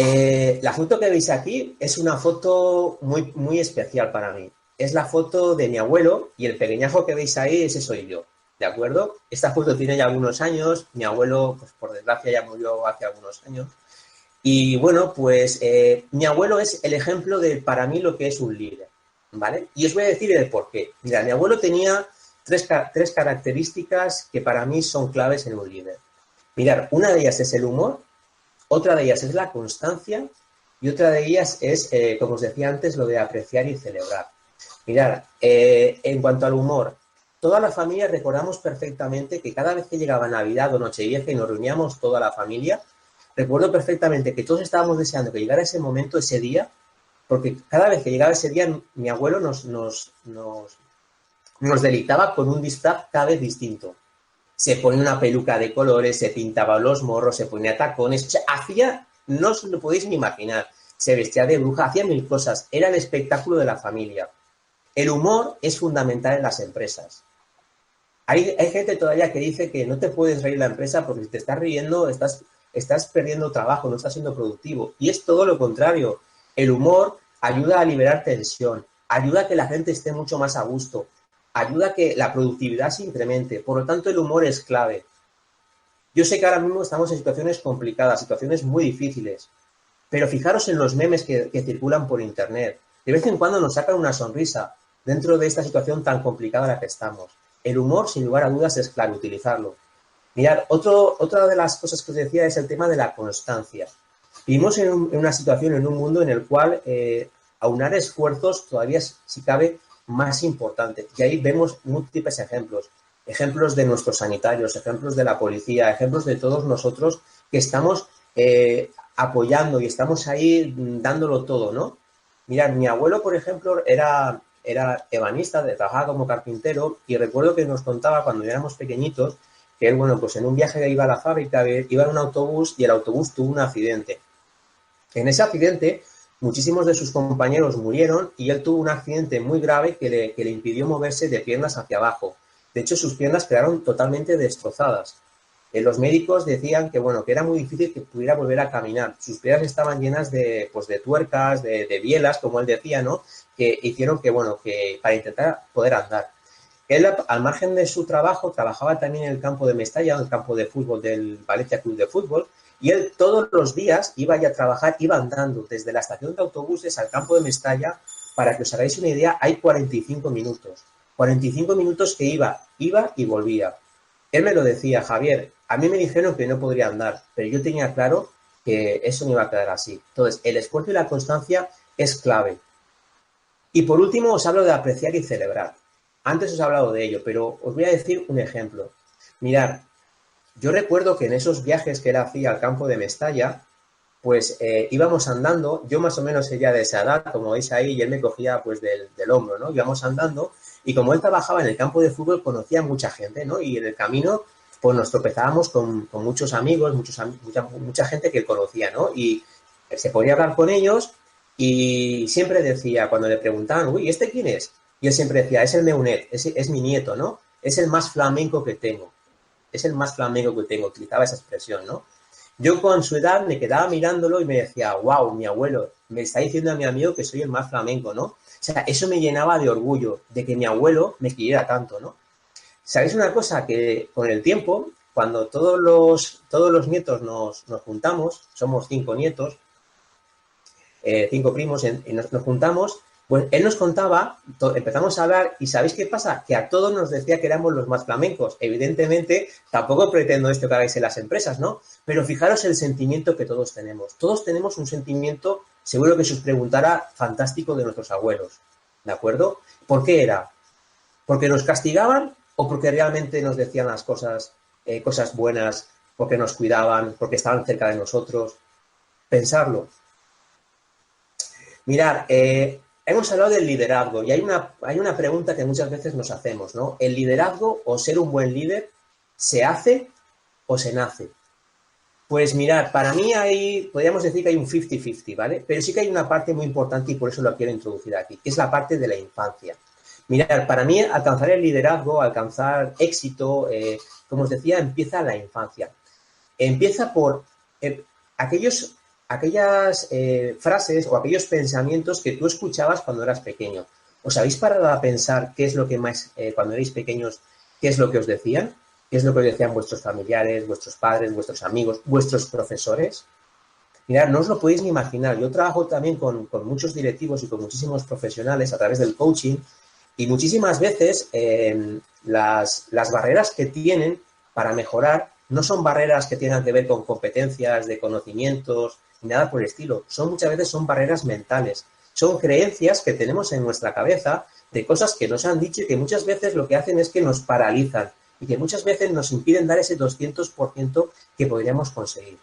[SPEAKER 2] la foto que veis aquí es una foto muy, muy especial para mí. Es la foto de mi abuelo y el pequeñajo que veis ahí, ese soy yo, ¿de acuerdo? Esta foto tiene ya algunos años, mi abuelo, pues por desgracia, ya murió hace algunos años. Y bueno, pues mi abuelo es el ejemplo de, para mí, lo que es un líder, ¿vale? Y os voy a decir el por qué. Mirad, mi abuelo tenía tres características que para mí son claves en un líder. Mirad, una de ellas es el humor, otra de ellas es la constancia y otra de ellas es, como os decía antes, lo de apreciar y celebrar. Mirad, en cuanto al humor, toda la familia recordamos perfectamente que cada vez que llegaba Navidad o Nochevieja y nos reuníamos toda la familia, recuerdo perfectamente que todos estábamos deseando que llegara ese momento, ese día, porque cada vez que llegaba ese día mi abuelo nos deleitaba con un disfraz cada vez distinto. Se ponía una peluca de colores, se pintaba los morros, se ponía tacones, o sea, no os lo podéis ni imaginar, se vestía de bruja, hacía mil cosas, era el espectáculo de la familia. El humor es fundamental en las empresas. Hay gente todavía que dice que no te puedes reír en la empresa porque si te estás riendo estás perdiendo trabajo, no estás siendo productivo. Y es todo lo contrario. El humor ayuda a liberar tensión, ayuda a que la gente esté mucho más a gusto, ayuda a que la productividad se incremente. Por lo tanto, el humor es clave. Yo sé que ahora mismo estamos en situaciones complicadas, situaciones muy difíciles, pero fijaros en los memes que circulan por Internet. De vez en cuando nos sacan una sonrisa dentro de esta situación tan complicada en la que estamos. El humor, sin lugar a dudas, es clave utilizarlo. Mirad, otra de las cosas que os decía es el tema de la constancia. Vivimos en una situación, en un mundo en el cual aunar esfuerzos todavía, si cabe, más importante. Y ahí vemos múltiples ejemplos. Ejemplos de nuestros sanitarios, ejemplos de la policía, ejemplos de todos nosotros que estamos apoyando y estamos ahí dándolo todo, ¿no? Mirad, mi abuelo, por ejemplo, era ebanista, trabajaba como carpintero y recuerdo que nos contaba cuando éramos pequeñitos que él, bueno, pues en un viaje que iba a la fábrica, iba en un autobús y el autobús tuvo un accidente. En ese accidente, muchísimos de sus compañeros murieron y él tuvo un accidente muy grave que le impidió moverse de piernas hacia abajo. De hecho, sus piernas quedaron totalmente destrozadas. Los médicos decían que, bueno, que era muy difícil que pudiera volver a caminar. Sus piernas estaban llenas de, pues, de tuercas, de bielas, como él decía, ¿no? Que hicieron que, bueno, que para intentar poder andar. Él, al margen de su trabajo, trabajaba también en el campo de Mestalla, en el campo de fútbol del Valencia Club de Fútbol, y él todos los días iba ya a trabajar, iba andando desde la estación de autobuses al campo de Mestalla. Para que os hagáis una idea, hay 45 minutos. 45 minutos que iba y volvía. Él me lo decía, Javier, a mí me dijeron que no podría andar, pero yo tenía claro que eso no iba a quedar así. Entonces, el esfuerzo y la constancia es clave. Y por último, os hablo de apreciar y celebrar. Antes os he hablado de ello, pero os voy a decir un ejemplo. Mirad, yo recuerdo que en esos viajes que él hacía al campo de Mestalla, pues íbamos andando, yo más o menos ella de esa edad, como veis ahí, y él me cogía pues del hombro, ¿no? Íbamos andando y como él trabajaba en el campo de fútbol, conocía a mucha gente, ¿no? Y en el camino, pues nos tropezábamos con muchos amigos, mucha gente que él conocía, ¿no? Y se podía hablar con ellos y siempre decía, cuando le preguntaban, uy, ¿este quién es? Y él siempre decía, es el Meunet, es mi nieto, ¿no? Es el más flamenco que tengo. Es el más flamenco que tengo, utilizaba esa expresión, ¿no? Yo con su edad me quedaba mirándolo y me decía, wow, mi abuelo, me está diciendo a mi amigo que soy el más flamenco, ¿no? O sea, eso me llenaba de orgullo, de que mi abuelo me quisiera tanto, ¿no? ¿Sabéis una cosa? Que con el tiempo, cuando todos los nietos nos juntamos, somos 5 nietos, 5 primos, y nos juntamos, pues él nos contaba, empezamos a hablar y ¿sabéis qué pasa? Que a todos nos decía que éramos los más flamencos. Evidentemente, tampoco pretendo esto que hagáis en las empresas, ¿no? Pero fijaros el sentimiento que todos tenemos. Todos tenemos un sentimiento, seguro que se os preguntara, fantástico de nuestros abuelos, ¿de acuerdo? ¿Por qué era? ¿Porque nos castigaban o porque realmente nos decían las cosas, cosas buenas, porque nos cuidaban, porque estaban cerca de nosotros? Pensarlo. Mirad, hemos hablado del liderazgo y hay una pregunta que muchas veces nos hacemos, ¿no? ¿El liderazgo o ser un buen líder se hace o se nace? Pues mirad, para mí podríamos decir que hay un 50-50, ¿vale? Pero sí que hay una parte muy importante y por eso lo quiero introducir aquí, que es la parte de la infancia. Mirad, para mí alcanzar el liderazgo, alcanzar éxito, como os decía, empieza en la infancia. Empieza por aquellas frases o aquellos pensamientos que tú escuchabas cuando eras pequeño. ¿Os habéis parado a pensar qué es lo que más, cuando erais pequeños, qué es lo que os decían? ¿Qué es lo que os decían vuestros familiares, vuestros padres, vuestros amigos, vuestros profesores? Mirad, no os lo podéis ni imaginar. Yo trabajo también con muchos directivos y con muchísimos profesionales a través del coaching y muchísimas veces las barreras que tienen para mejorar no son barreras que tengan que ver con competencias, de conocimientos, ni nada por el estilo. Muchas veces son barreras mentales. Son creencias que tenemos en nuestra cabeza de cosas que nos han dicho y que muchas veces lo que hacen es que nos paralizan y que muchas veces nos impiden dar ese 200% que podríamos conseguir.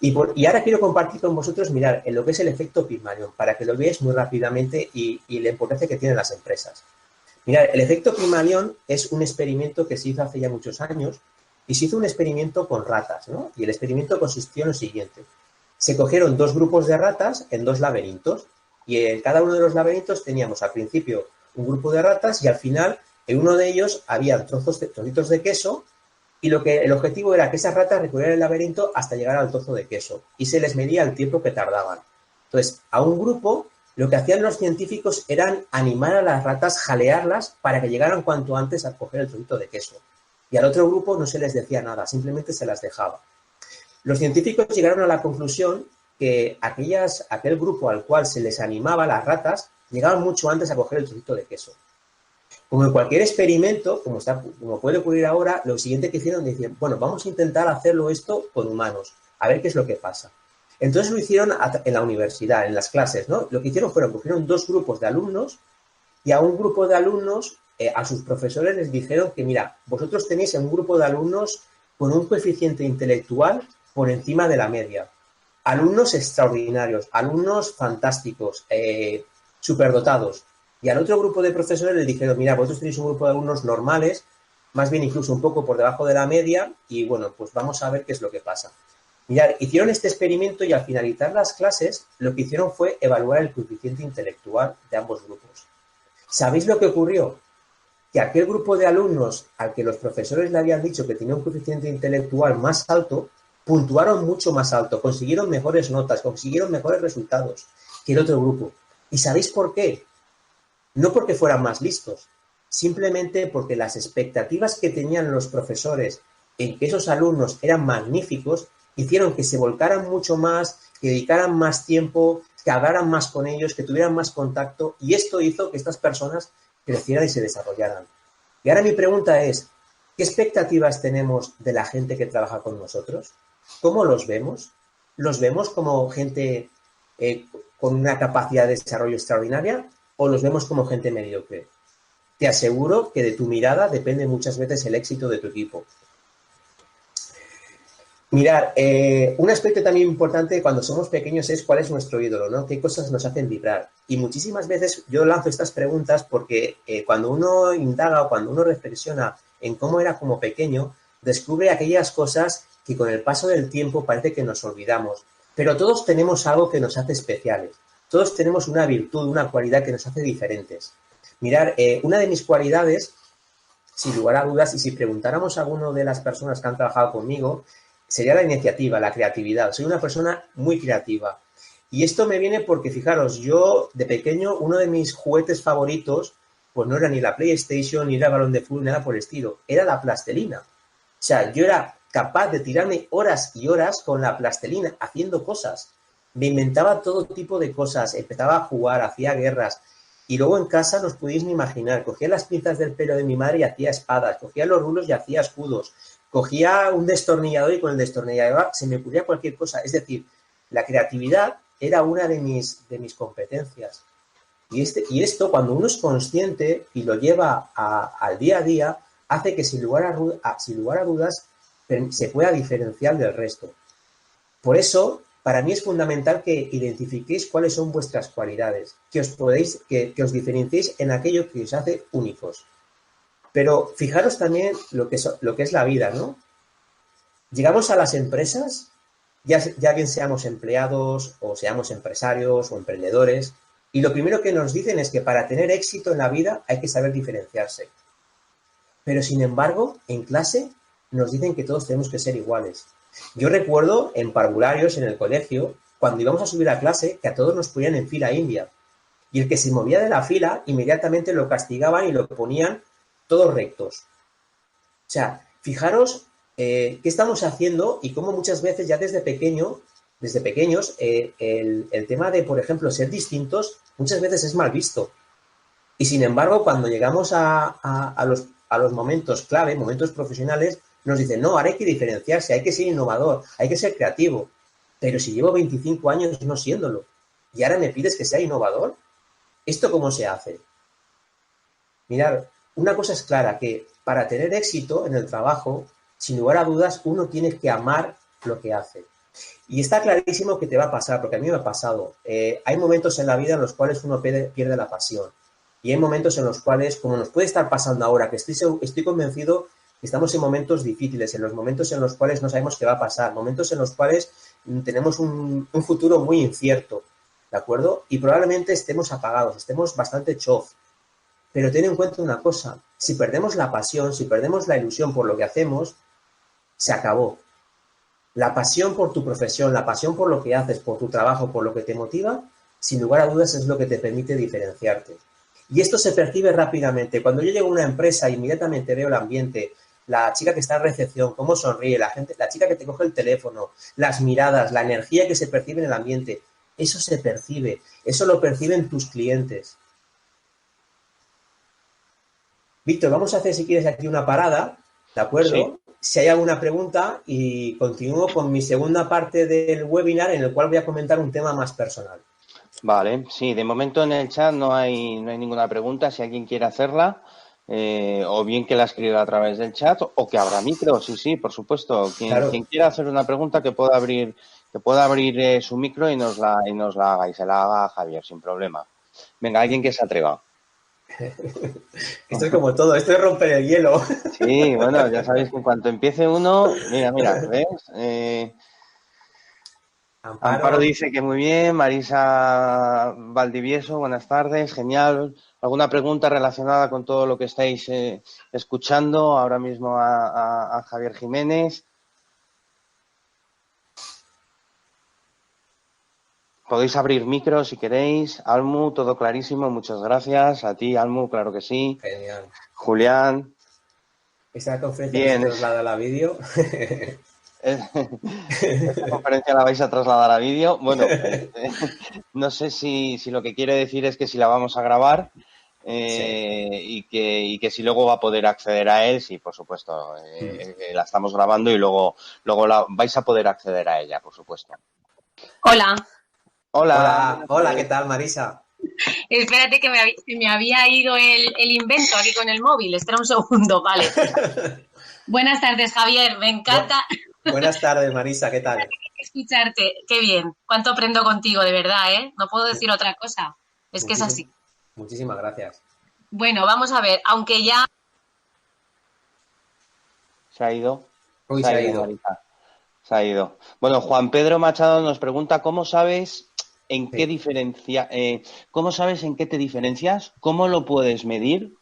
[SPEAKER 2] Y ahora quiero compartir con vosotros, mirar, en lo que es el efecto Pygmalion, para que lo veáis muy rápidamente y la importancia que tienen las empresas. Mirad, el efecto Pygmalion es un experimento que se hizo hace ya muchos años y se hizo un experimento con ratas, ¿no? Y el experimento consistió en lo siguiente. Se cogieron 2 grupos de ratas en 2 laberintos y en cada uno de los laberintos teníamos al principio un grupo de ratas y al final en uno de ellos había trocitos de queso y el objetivo era que esas ratas recorrieran el laberinto hasta llegar al trozo de queso y se les medía el tiempo que tardaban. Entonces, a un grupo lo que hacían los científicos eran animar a las ratas, jalearlas para que llegaran cuanto antes a coger el trocito de queso. Y al otro grupo no se les decía nada, simplemente se las dejaba. Los científicos llegaron a la conclusión que aquel grupo al cual se les animaba, las ratas, llegaban mucho antes a coger el trocito de queso. Como en cualquier experimento, como puede ocurrir ahora, lo siguiente que hicieron, decían, bueno, vamos a intentar hacerlo esto con humanos, a ver qué es lo que pasa. Entonces lo hicieron en la universidad, en las clases, ¿no? Lo que hicieron cogieron 2 grupos de alumnos y a un grupo de alumnos, a sus profesores les dijeron que, mira, vosotros tenéis un grupo de alumnos con un coeficiente intelectual por encima de la media. Alumnos extraordinarios, alumnos fantásticos, superdotados. Y al otro grupo de profesores les dijeron, mira, vosotros tenéis un grupo de alumnos normales, más bien incluso un poco por debajo de la media, y bueno, pues vamos a ver qué es lo que pasa. Mirad, hicieron este experimento y al finalizar las clases, lo que hicieron fue evaluar el coeficiente intelectual de ambos grupos. ¿Sabéis lo que ocurrió? que aquel grupo de alumnos al que los profesores le habían dicho que tenía un coeficiente intelectual más alto, puntuaron mucho más alto, consiguieron mejores notas, consiguieron mejores resultados que el otro grupo. ¿Y sabéis por qué? No porque fueran más listos, simplemente porque las expectativas que tenían los profesores en que esos alumnos eran magníficos hicieron que se volcaran mucho más, que dedicaran más tiempo, que hablaran más con ellos, que tuvieran más contacto, y esto hizo que estas personas crecieran y se desarrollaran. Y ahora mi pregunta es, ¿qué expectativas tenemos de la gente que trabaja con nosotros? ¿Cómo los vemos? ¿Los vemos como gente con una capacidad de desarrollo extraordinaria o los vemos como gente mediocre? Te aseguro que de tu mirada depende muchas veces el éxito de tu equipo. Mirar, un aspecto también importante cuando somos pequeños es cuál es nuestro ídolo, ¿no? ¿Qué cosas nos hacen vibrar? Y muchísimas veces yo lanzo estas preguntas porque cuando uno indaga o cuando uno reflexiona en cómo era como pequeño, descubre aquellas cosas que con el paso del tiempo parece que nos olvidamos. Pero todos tenemos algo que nos hace especiales. Todos tenemos una virtud, una cualidad que nos hace diferentes. Mirar, una de mis cualidades, sin lugar a dudas, y si preguntáramos a alguna de las personas que han trabajado conmigo, sería la iniciativa, la creatividad. Soy una persona muy creativa. Y esto me viene porque, fijaros, yo de pequeño, uno de mis juguetes favoritos, pues no era ni la PlayStation, ni era el balón de fútbol, nada por el estilo. Era la plastelina. O sea, yo era capaz de tirarme horas y horas con la plastelina haciendo cosas. Me inventaba todo tipo de cosas. Empezaba a jugar, hacía guerras. Y luego en casa no os podéis ni imaginar. Cogía las pinzas del pelo de mi madre y hacía espadas. Cogía los rulos y hacía escudos. Cogía un destornillador y con el destornillador se me ocurría cualquier cosa. Es decir, la creatividad era una de mis competencias. Y esto, cuando uno es consciente y lo lleva al día a día, hace que sin lugar a dudas se pueda diferenciar del resto. Por eso, para mí es fundamental que identifiquéis cuáles son vuestras cualidades, que os diferenciéis en aquello que os hace únicos. Pero fijaros también lo que es la vida, ¿no? Llegamos a las empresas, ya bien seamos empleados o seamos empresarios o emprendedores, y lo primero que nos dicen es que para tener éxito en la vida hay que saber diferenciarse. Pero, sin embargo, en clase nos dicen que todos tenemos que ser iguales. Yo recuerdo en parvularios, en el colegio, cuando íbamos a subir a clase, que a todos nos ponían en fila india. Y el que se movía de la fila, inmediatamente lo castigaban y lo ponían todos rectos. O sea, fijaros qué estamos haciendo y cómo muchas veces ya desde pequeños, el tema de, por ejemplo, ser distintos, muchas veces es mal visto. Y sin embargo, cuando llegamos a los momentos clave, momentos profesionales, nos dicen, no, ahora hay que diferenciarse, hay que ser innovador, hay que ser creativo. Pero si llevo 25 años no siéndolo y ahora me pides que sea innovador, ¿esto cómo se hace? Mirad, una cosa es clara, que para tener éxito en el trabajo, sin lugar a dudas, uno tiene que amar lo que hace. Y está clarísimo que te va a pasar, porque a mí me ha pasado. Hay momentos en la vida en los cuales uno pierde la pasión. Y hay momentos en los cuales, como nos puede estar pasando ahora, que estoy convencido que estamos en momentos difíciles, en los momentos en los cuales no sabemos qué va a pasar, momentos en los cuales tenemos un futuro muy incierto, ¿de acuerdo? Y probablemente estemos apagados, estemos bastante chof. Pero ten en cuenta una cosa, si perdemos la pasión, si perdemos la ilusión por lo que hacemos, se acabó. La pasión por tu profesión, la pasión por lo que haces, por tu trabajo, por lo que te motiva, sin lugar a dudas es lo que te permite diferenciarte. Y esto se percibe rápidamente. Cuando yo llego a una empresa, inmediatamente veo el ambiente, la chica que está en recepción, cómo sonríe, la chica que te coge el teléfono, las miradas, la energía que se percibe en el ambiente. Eso se percibe, eso lo perciben tus clientes. Víctor, vamos a hacer, si quieres, aquí una parada, ¿de acuerdo? Sí. Si hay alguna pregunta, y continúo con mi segunda parte del webinar, en el cual voy a comentar un tema más personal.
[SPEAKER 1] Vale, sí, de momento en el chat no hay ninguna pregunta. Si alguien quiere hacerla, o bien que la escriba a través del chat, o que abra micro, sí, por supuesto. Quien quiera hacer una pregunta, que pueda abrir su micro y nos la haga, y se la haga a Javier, sin problema. Venga, alguien que se atreva.
[SPEAKER 2] Esto es como todo, esto es romper el hielo.
[SPEAKER 1] Sí, bueno, ya sabéis que en cuanto empiece uno, mira, ¿ves? Amparo
[SPEAKER 2] Amparo,
[SPEAKER 1] dice que muy bien. Marisa Valdivieso, buenas tardes, genial. ¿Alguna pregunta relacionada con todo lo que estáis escuchando ahora mismo a Javier Jiménez? Podéis abrir micro si queréis. Almu, todo clarísimo, muchas gracias. A ti, Almu, claro que sí.
[SPEAKER 2] genial.
[SPEAKER 1] Julián,
[SPEAKER 2] Esta conferencia no se
[SPEAKER 1] bien.
[SPEAKER 2] traslada a la vídeo.
[SPEAKER 1] Esta conferencia la vais a trasladar a vídeo. Bueno, no sé si lo que quiere decir es que si la vamos a grabar
[SPEAKER 2] Sí.
[SPEAKER 1] y que si luego va a poder acceder a él, sí, por supuesto, la estamos grabando y luego vais a poder acceder a ella, por supuesto.
[SPEAKER 3] Hola,
[SPEAKER 1] Hola,
[SPEAKER 2] Hola,
[SPEAKER 1] buenas
[SPEAKER 2] hola, ¿qué
[SPEAKER 1] tardes.
[SPEAKER 2] tal, Marisa?
[SPEAKER 3] espérate que se me había ido el invento aquí con el móvil. Espera un segundo, vale. Buenas tardes, Javier. Me
[SPEAKER 2] Bu-
[SPEAKER 3] encanta
[SPEAKER 2] Buenas tardes, Marisa, ¿qué tal?
[SPEAKER 3] escucharte. Qué bien. Cuánto aprendo contigo, de verdad, ¿eh? No puedo decir otra cosa. Es que es
[SPEAKER 2] Muchísim-
[SPEAKER 3] así.
[SPEAKER 2] Muchísimas gracias.
[SPEAKER 3] Bueno, vamos a ver. Aunque ya
[SPEAKER 1] ¿Se ha ido?
[SPEAKER 2] Uy,
[SPEAKER 1] Se
[SPEAKER 2] se
[SPEAKER 1] ha
[SPEAKER 2] ha
[SPEAKER 1] ido,
[SPEAKER 2] ido.
[SPEAKER 1] Marita. Se ha ido. Bueno, Juan Pedro Machado nos pregunta cómo sabes en qué
[SPEAKER 2] Sí.
[SPEAKER 1] cómo sabes en qué te diferencias, cómo lo puedes medir.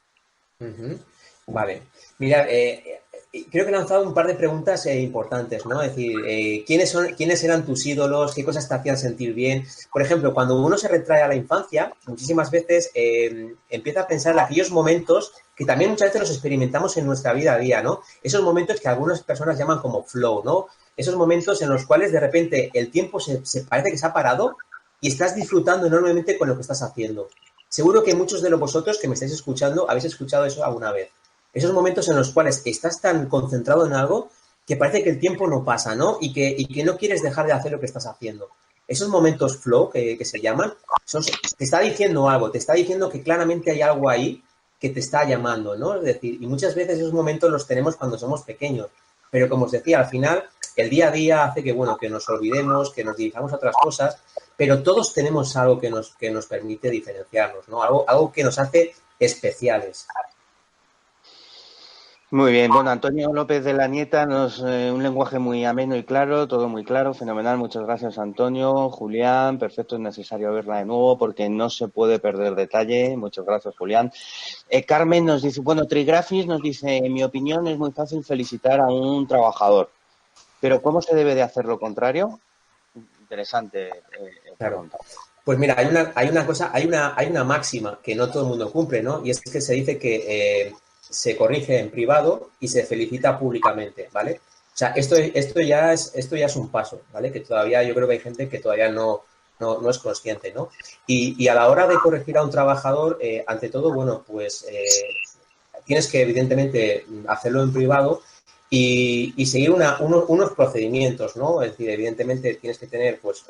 [SPEAKER 2] Ujú. Vale. Mira, creo que he lanzado un par de preguntas importantes, ¿no? Es decir, quiénes eran tus ídolos? ¿Qué cosas te hacían sentir bien? Por ejemplo, cuando uno se retrae a la infancia, muchísimas veces empieza a pensar en aquellos momentos que también muchas veces los experimentamos en nuestra vida a día, ¿no? Esos momentos que algunas personas llaman como flow, ¿no? Esos momentos en los cuales de repente el tiempo se parece que se ha parado y estás disfrutando enormemente con lo que estás haciendo. Seguro que muchos de vosotros que me estáis escuchando habéis escuchado eso alguna vez. Esos momentos en los cuales estás tan concentrado en algo que parece que el tiempo no pasa, ¿no? Y que no quieres dejar de hacer lo que estás haciendo. Esos momentos flow que se llaman, te está diciendo algo, te está diciendo que claramente hay algo ahí que te está llamando, ¿no? Es decir, y muchas veces esos momentos los tenemos cuando somos pequeños. Pero como os decía, al final, el día a día hace que, bueno, que nos olvidemos, que nos dirijamos a otras cosas, pero todos tenemos algo que nos permite diferenciarnos, ¿no? Algo que nos hace especiales.
[SPEAKER 1] Muy bien, bueno, Antonio López de la Nieta un lenguaje muy ameno y claro, todo muy claro, fenomenal, muchas gracias Antonio, Julián, perfecto, es necesario verla de nuevo porque no se puede perder detalle, muchas gracias Julián. Carmen nos dice, bueno, Trigrafis nos dice, en mi opinión es muy fácil felicitar a un trabajador, pero ¿cómo se debe de hacer lo contrario? Interesante
[SPEAKER 2] Claro.
[SPEAKER 1] pregunta.
[SPEAKER 2] Pues mira, hay una máxima que no todo el mundo cumple, ¿no? Y es que se dice que se corrige en privado y se felicita públicamente, ¿vale? O sea, esto ya es un paso, ¿vale? Que todavía yo creo que hay gente que todavía no es consciente, ¿no? Y a la hora de corregir a un trabajador, ante todo, bueno, pues tienes que evidentemente hacerlo en privado y seguir unos procedimientos, ¿no? Es decir, evidentemente tienes que tener pues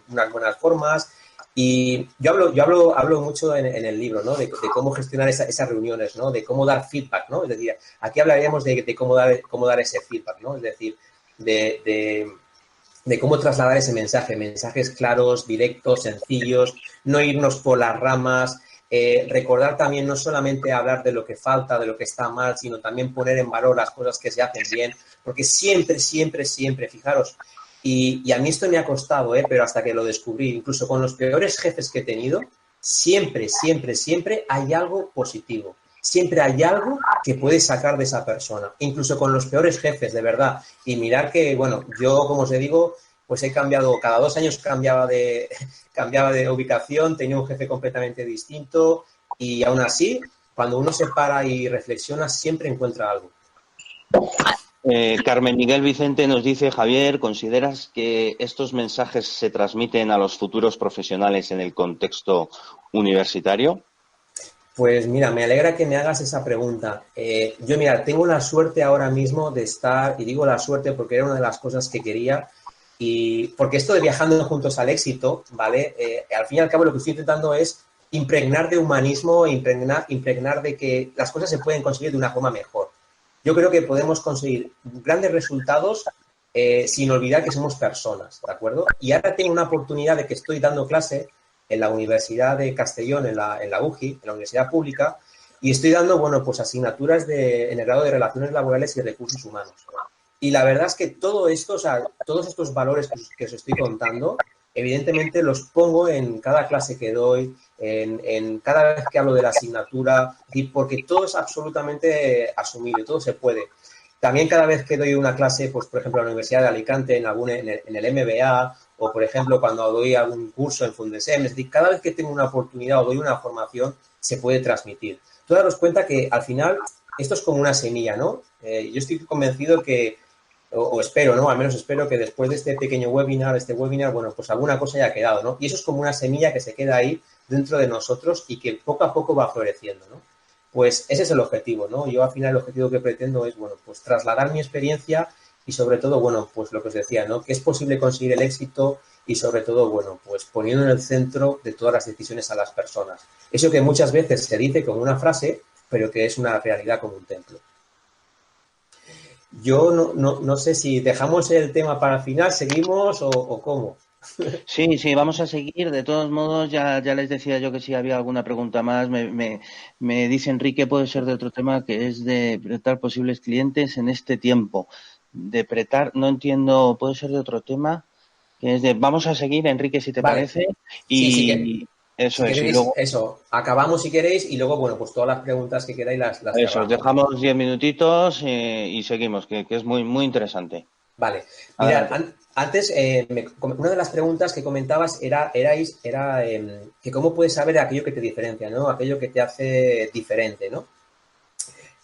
[SPEAKER 2] unas buenas formas y yo hablo mucho en el libro, ¿no? De cómo gestionar esas reuniones, ¿no? De cómo dar feedback, ¿no? Es decir, aquí hablaríamos de cómo dar ese feedback, ¿no? Es decir, de, de de cómo trasladar ese mensaje, mensajes claros, directos, sencillos, no irnos por las ramas, recordar también no solamente hablar de lo que falta, de lo que está mal, sino también poner en valor las cosas que se hacen bien, porque siempre, siempre, siempre, fijaros, y a mí esto me ha costado, pero hasta que lo descubrí, incluso con los peores jefes que he tenido, siempre, siempre, siempre hay algo positivo. Siempre hay algo que puedes sacar de esa persona, incluso con los peores jefes, de verdad. Y mirar que, bueno, yo, como os digo, pues he cambiado, cada 2 años cambiaba de ubicación, tenía un jefe completamente distinto y aún así, cuando uno se para y reflexiona, siempre encuentra algo.
[SPEAKER 1] Carmen Miguel Vicente nos dice, Javier, ¿consideras que estos mensajes se transmiten a los futuros profesionales en el contexto universitario?
[SPEAKER 2] Pues mira, me alegra que me hagas esa pregunta. Yo, mira, tengo la suerte ahora mismo de estar, y digo la suerte porque era una de las cosas que quería, y porque esto de viajando juntos al éxito, ¿vale? Al fin y al cabo lo que estoy intentando es impregnar de humanismo, impregnar de que las cosas se pueden conseguir de una forma mejor. Yo creo que podemos conseguir grandes resultados sin olvidar que somos personas, ¿de acuerdo? Y ahora tengo una oportunidad de que estoy dando clase en la Universidad de Castellón, en la UGI, en la Universidad Pública, y estoy dando, bueno, pues asignaturas en el grado de Relaciones Laborales y Recursos Humanos. Y la verdad es que todo esto, o sea, todos estos valores que os estoy contando, evidentemente los pongo en cada clase que doy, en cada vez que hablo de la asignatura, porque todo es absolutamente asumible, todo se puede. También cada vez que doy una clase, pues por ejemplo en la Universidad de Alicante, en el MBA, o por ejemplo cuando doy algún curso en Fundesem, es decir, cada vez que tengo una oportunidad o doy una formación, se puede transmitir. Tú daros cuenta que al final esto es como una semilla, ¿no? Yo estoy convencido que, o espero, ¿no? Al menos espero que después de este pequeño webinar, bueno, pues alguna cosa haya quedado, ¿no? Y eso es como una semilla que se queda ahí dentro de nosotros y que poco a poco va floreciendo, ¿no? Pues ese es el objetivo, ¿no? Yo al final el objetivo que pretendo es, bueno, pues trasladar mi experiencia y sobre todo, bueno, pues lo que os decía, ¿no? Que es posible conseguir el éxito y sobre todo, bueno, pues poniendo en el centro de todas las decisiones a las personas. Eso que muchas veces se dice como una frase, pero que es una realidad como un templo. Yo no sé si dejamos el tema para el final, seguimos o cómo.
[SPEAKER 1] Sí, sí, vamos a seguir. De todos modos, ya les decía yo que si había alguna pregunta más. Me dice Enrique, puede ser de otro tema, que es de pretar posibles clientes en este tiempo. De pretar, no entiendo, puede ser de otro tema, que es de, vamos a seguir, Enrique, si te
[SPEAKER 2] Vale.
[SPEAKER 1] parece.
[SPEAKER 2] Sí,
[SPEAKER 1] Y eso
[SPEAKER 2] si
[SPEAKER 1] es, y
[SPEAKER 2] queréis,
[SPEAKER 1] luego,
[SPEAKER 2] eso, acabamos si queréis y luego, bueno, pues todas las preguntas que queráis las
[SPEAKER 1] eso,
[SPEAKER 2] cerramos.
[SPEAKER 1] dejamos 10 minutitos y seguimos, que es muy, muy interesante.
[SPEAKER 2] Vale. Mirad,
[SPEAKER 1] Adelante.
[SPEAKER 2] antes, una de las preguntas que comentabas era que cómo puedes saber aquello que te diferencia, ¿no? Aquello que te hace diferente, ¿no?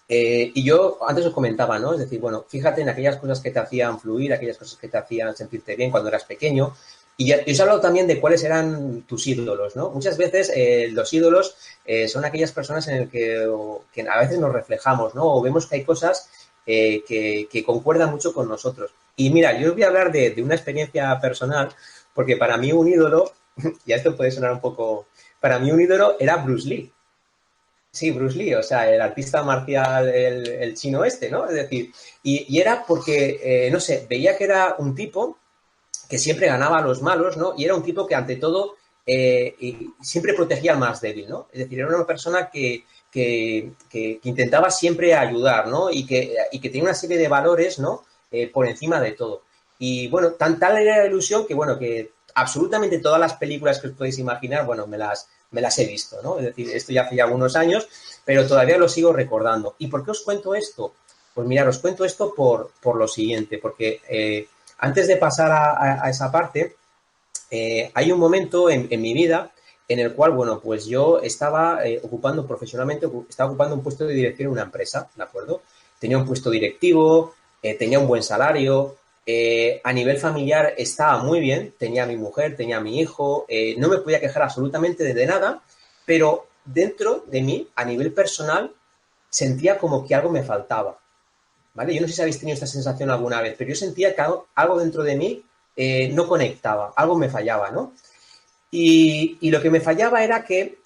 [SPEAKER 2] Y yo antes os comentaba, ¿no? Es decir, bueno, fíjate en aquellas cosas que te hacían fluir, aquellas cosas que te hacían sentirte bien cuando eras pequeño. Y os he hablado también de cuáles eran tus ídolos, ¿no? Muchas veces los ídolos son aquellas personas en el que a veces nos reflejamos, ¿no? O vemos que hay cosas que concuerdan mucho con nosotros. Y mira, yo os voy a hablar de una experiencia personal, porque para mí un ídolo, y esto puede sonar un poco, para mí un ídolo era Bruce Lee. Sí, Bruce Lee, o sea, el artista marcial, el chino este, ¿no? Es decir, y era porque, no sé, veía que era un tipo que siempre ganaba a los malos, ¿no? Y era un tipo que, ante todo, siempre protegía al más débil, ¿no? Es decir, era una persona que intentaba siempre ayudar, ¿no? Y que tenía una serie de valores, ¿no? Por encima de todo. Y, bueno, tal era la ilusión que, bueno, que absolutamente todas las películas que os podéis imaginar, bueno, me las he visto, ¿no? Es decir, esto ya hace ya algunos años, pero todavía lo sigo recordando. ¿Y por qué os cuento esto? Pues mirad, os cuento esto por lo siguiente, porque antes de pasar a esa parte, hay un momento en mi vida en el cual, bueno, pues yo estaba ocupando profesionalmente, estaba ocupando un puesto de dirección en una empresa, ¿de acuerdo? Tenía un puesto directivo, tenía un buen salario, a nivel familiar estaba muy bien, tenía a mi mujer, tenía a mi hijo, no me podía quejar absolutamente de nada, pero dentro de mí, a nivel personal, sentía como que algo me faltaba, ¿vale? Yo no sé si habéis tenido esta sensación alguna vez, pero yo sentía que algo dentro de mí no conectaba, algo me fallaba, ¿no? Y lo que me fallaba era que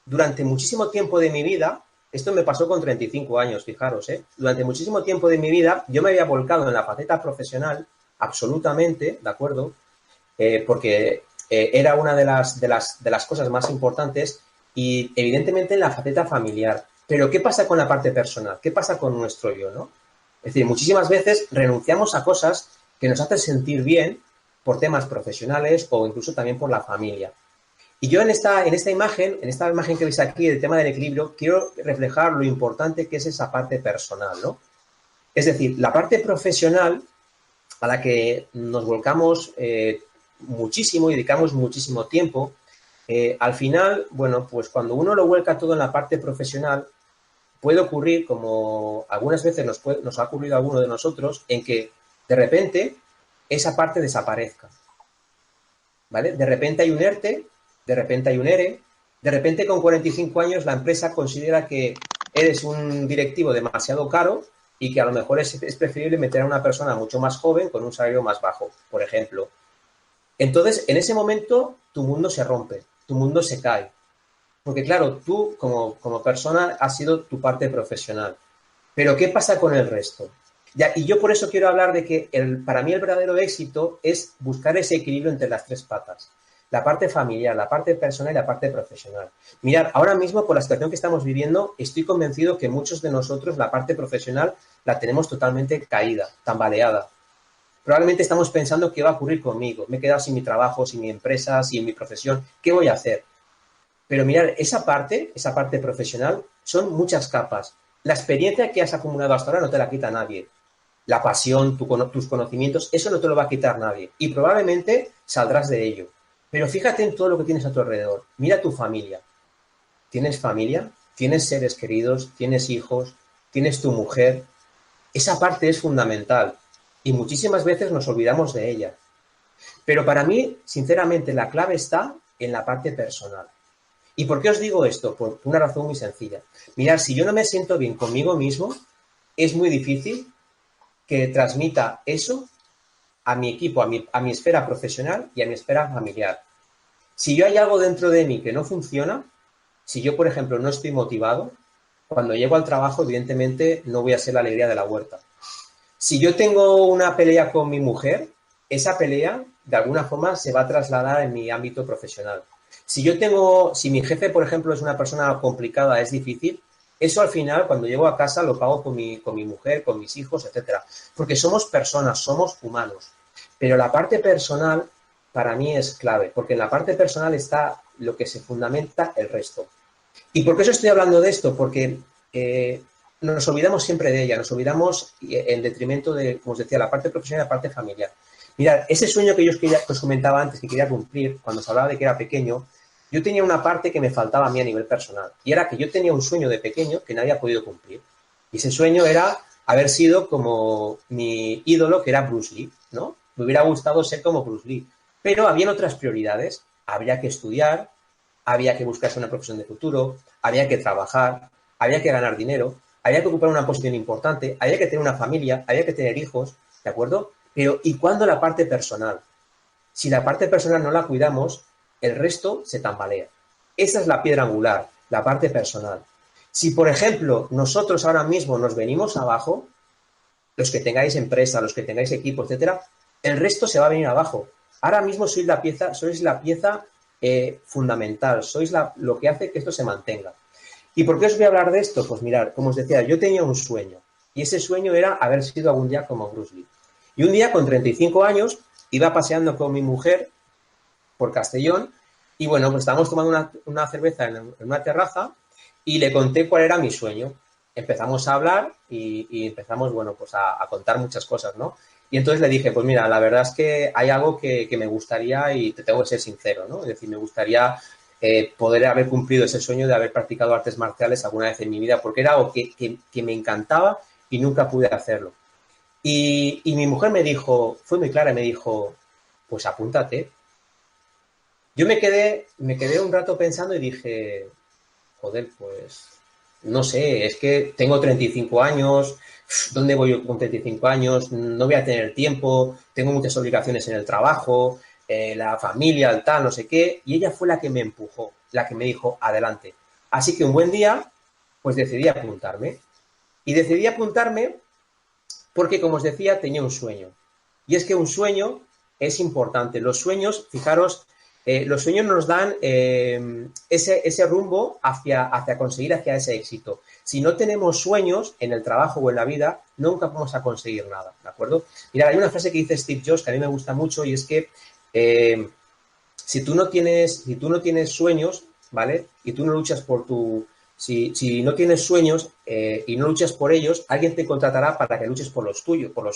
[SPEAKER 2] durante muchísimo tiempo de mi vida, esto me pasó con 35 años, fijaros, durante muchísimo tiempo de mi vida yo me había volcado en la faceta profesional absolutamente, ¿de acuerdo? Porque era una de las cosas más importantes y evidentemente en la faceta familiar. Pero ¿qué pasa con la parte personal? ¿Qué pasa con nuestro yo, no? Es decir, muchísimas veces renunciamos a cosas que nos hacen sentir bien por temas profesionales o incluso también por la familia. Y yo en esta imagen que veis aquí, el tema del equilibrio, quiero reflejar lo importante que es esa parte personal, ¿no? Es decir, la parte profesional a la que nos volcamos muchísimo y dedicamos muchísimo tiempo, al final, bueno, pues cuando uno lo vuelca todo en la parte profesional, puede ocurrir, como algunas veces nos ha ocurrido a alguno de nosotros, en que de repente esa parte desaparezca, ¿vale? De repente hay un ERTE, de repente hay un ERE, de repente con 45 años la empresa considera que eres un directivo demasiado caro y que a lo mejor es preferible meter a una persona mucho más joven con un salario más bajo, por ejemplo. Entonces, en ese momento, tu mundo se rompe, tu mundo se cae. Porque claro, tú como persona has sido tu parte profesional. Pero ¿qué pasa con el resto? Y yo por eso quiero hablar de que para mí el verdadero éxito es buscar ese equilibrio entre las tres patas. la parte familiar, la parte personal y la parte profesional. Mirad, ahora mismo con la situación que estamos viviendo, estoy convencido que muchos de nosotros la parte profesional la tenemos totalmente caída, tambaleada. Probablemente estamos pensando qué va a ocurrir conmigo. Me he quedado sin mi trabajo, sin mi empresa, sin mi profesión. ¿Qué voy a hacer? Pero mirad, esa parte profesional, son muchas capas. La experiencia que has acumulado hasta ahora no te la quita nadie. La pasión, tus conocimientos, eso no te lo va a quitar nadie. Y probablemente saldrás de ello. Pero fíjate en todo lo que tienes a tu alrededor. Mira tu familia. ¿Tienes familia? ¿Tienes seres queridos? ¿Tienes hijos? ¿Tienes tu mujer? Esa parte es fundamental. Y muchísimas veces nos olvidamos de ella. Pero para mí, sinceramente, la clave está en la parte personal. ¿Y por qué os digo esto? Por una razón muy sencilla. Mirad, si yo no me siento bien conmigo mismo, es muy difícil que transmita eso a mi equipo, a mi esfera profesional y a mi esfera familiar. Si yo hay algo dentro de mí que no funciona, si yo, por ejemplo, no estoy motivado, cuando llego al trabajo, evidentemente, no voy a ser la alegría de la huerta. Si yo tengo una pelea con mi mujer, esa pelea, de alguna forma, se va a trasladar en mi ámbito profesional. Si mi jefe, por ejemplo, es una persona complicada, es difícil, eso al final, cuando llego a casa, lo pago con mi mujer, con mis hijos, etcétera. Porque somos personas, somos humanos. Pero la parte personal, para mí, es clave, porque en la parte personal está lo que se fundamenta el resto. ¿Y por qué os estoy hablando de esto? Porque nos olvidamos siempre de ella, nos olvidamos en detrimento de, como os decía, la parte profesional y la parte familiar. Mirad, ese sueño que que os comentaba antes, que quería cumplir, cuando se hablaba de que era pequeño, yo tenía una parte que me faltaba a mí a nivel personal. Y era que yo tenía un sueño de pequeño que nadie ha podido cumplir. Y ese sueño era haber sido como mi ídolo, que era Bruce Lee, ¿no? Me hubiera gustado ser como Bruce Lee. Pero habían otras prioridades. Habría que estudiar, había que buscarse una profesión de futuro, había que trabajar, había que ganar dinero, había que ocupar una posición importante, había que tener una familia, había que tener hijos, ¿de acuerdo? Pero, ¿y cuándo la parte personal? Si la parte personal no la cuidamos, el resto se tambalea. Esa es la piedra angular, la parte personal. Si, por ejemplo, nosotros ahora mismo nos venimos abajo, los que tengáis empresa, los que tengáis equipo, etcétera, el resto se va a venir abajo. Ahora mismo sois la pieza fundamental, sois lo que hace que esto se mantenga. ¿Y por qué os voy a hablar de esto? Pues mirad, como os decía, yo tenía un sueño, y ese sueño era haber sido algún día como Bruce Lee. Y un día, con 35 años, iba paseando con mi mujer por Castellón, y bueno, pues estábamos tomando una cerveza en una terraza, y le conté cuál era mi sueño. Empezamos a hablar y empezamos, bueno, pues a contar muchas cosas, ¿no? Y entonces le dije, pues mira, la verdad es que hay algo que me gustaría, y te tengo que ser sincero, ¿no? Es decir, me gustaría poder haber cumplido ese sueño de haber practicado artes marciales alguna vez en mi vida, porque era algo que me encantaba y nunca pude hacerlo. Y mi mujer me dijo, fue muy clara, me dijo, pues apúntate. Yo me quedé un rato pensando y dije, joder, pues no sé, es que tengo 35 años, ¿dónde voy yo con 35 años? No voy a tener tiempo, tengo muchas obligaciones en el trabajo, la familia, el tal, no sé qué. Y ella fue la que me empujó, la que me dijo, adelante. Así que un buen día, pues decidí apuntarme. Y decidí apuntarme porque, como os decía, tenía un sueño. Y es que un sueño es importante. Los sueños, fijaros, los sueños nos dan ese rumbo hacia conseguir hacia ese éxito. Si no tenemos sueños en el trabajo o en la vida, nunca vamos a conseguir nada, ¿de acuerdo? Mira, hay una frase que dice Steve Jobs que a mí me gusta mucho, y es que si tú no tienes sueños, ¿vale? Y tú no luchas si no tienes sueños y no luchas por ellos, alguien te contratará para que luches por los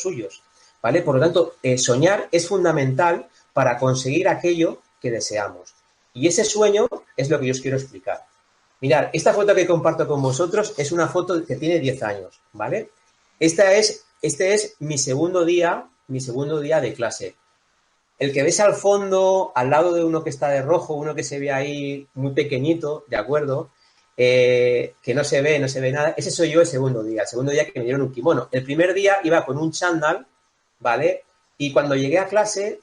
[SPEAKER 2] suyos, ¿vale? Por lo tanto, soñar es fundamental para conseguir aquello que deseamos. Y ese sueño es lo que yo os quiero explicar. Mirad, esta foto que comparto con vosotros es una foto que tiene 10 años, ¿vale? Este es mi segundo día de clase. El que ves al fondo, al lado de uno que está de rojo, uno que se ve ahí muy pequeñito, ¿de acuerdo? Que no se ve nada. Ese soy yo el segundo día que me dieron un kimono. El primer día iba con un chándal, ¿vale? Y cuando llegué a clase,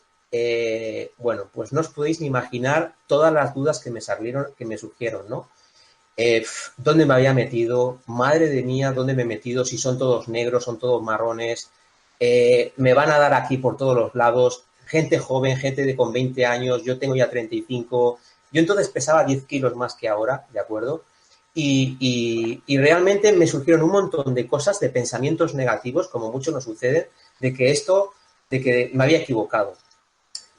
[SPEAKER 2] bueno, pues no os podéis ni imaginar todas las dudas que me surgieron, ¿no? ¿Dónde me había metido? Madre de mía, ¿dónde me he metido? Si son todos negros, son todos marrones, me van a dar aquí por todos los lados. gente joven, gente con 20 años, yo tengo ya 35, yo entonces pesaba 10 kilos más que ahora, ¿de acuerdo? Y realmente me surgieron un montón de cosas, de pensamientos negativos, como mucho nos sucede, de que me había equivocado.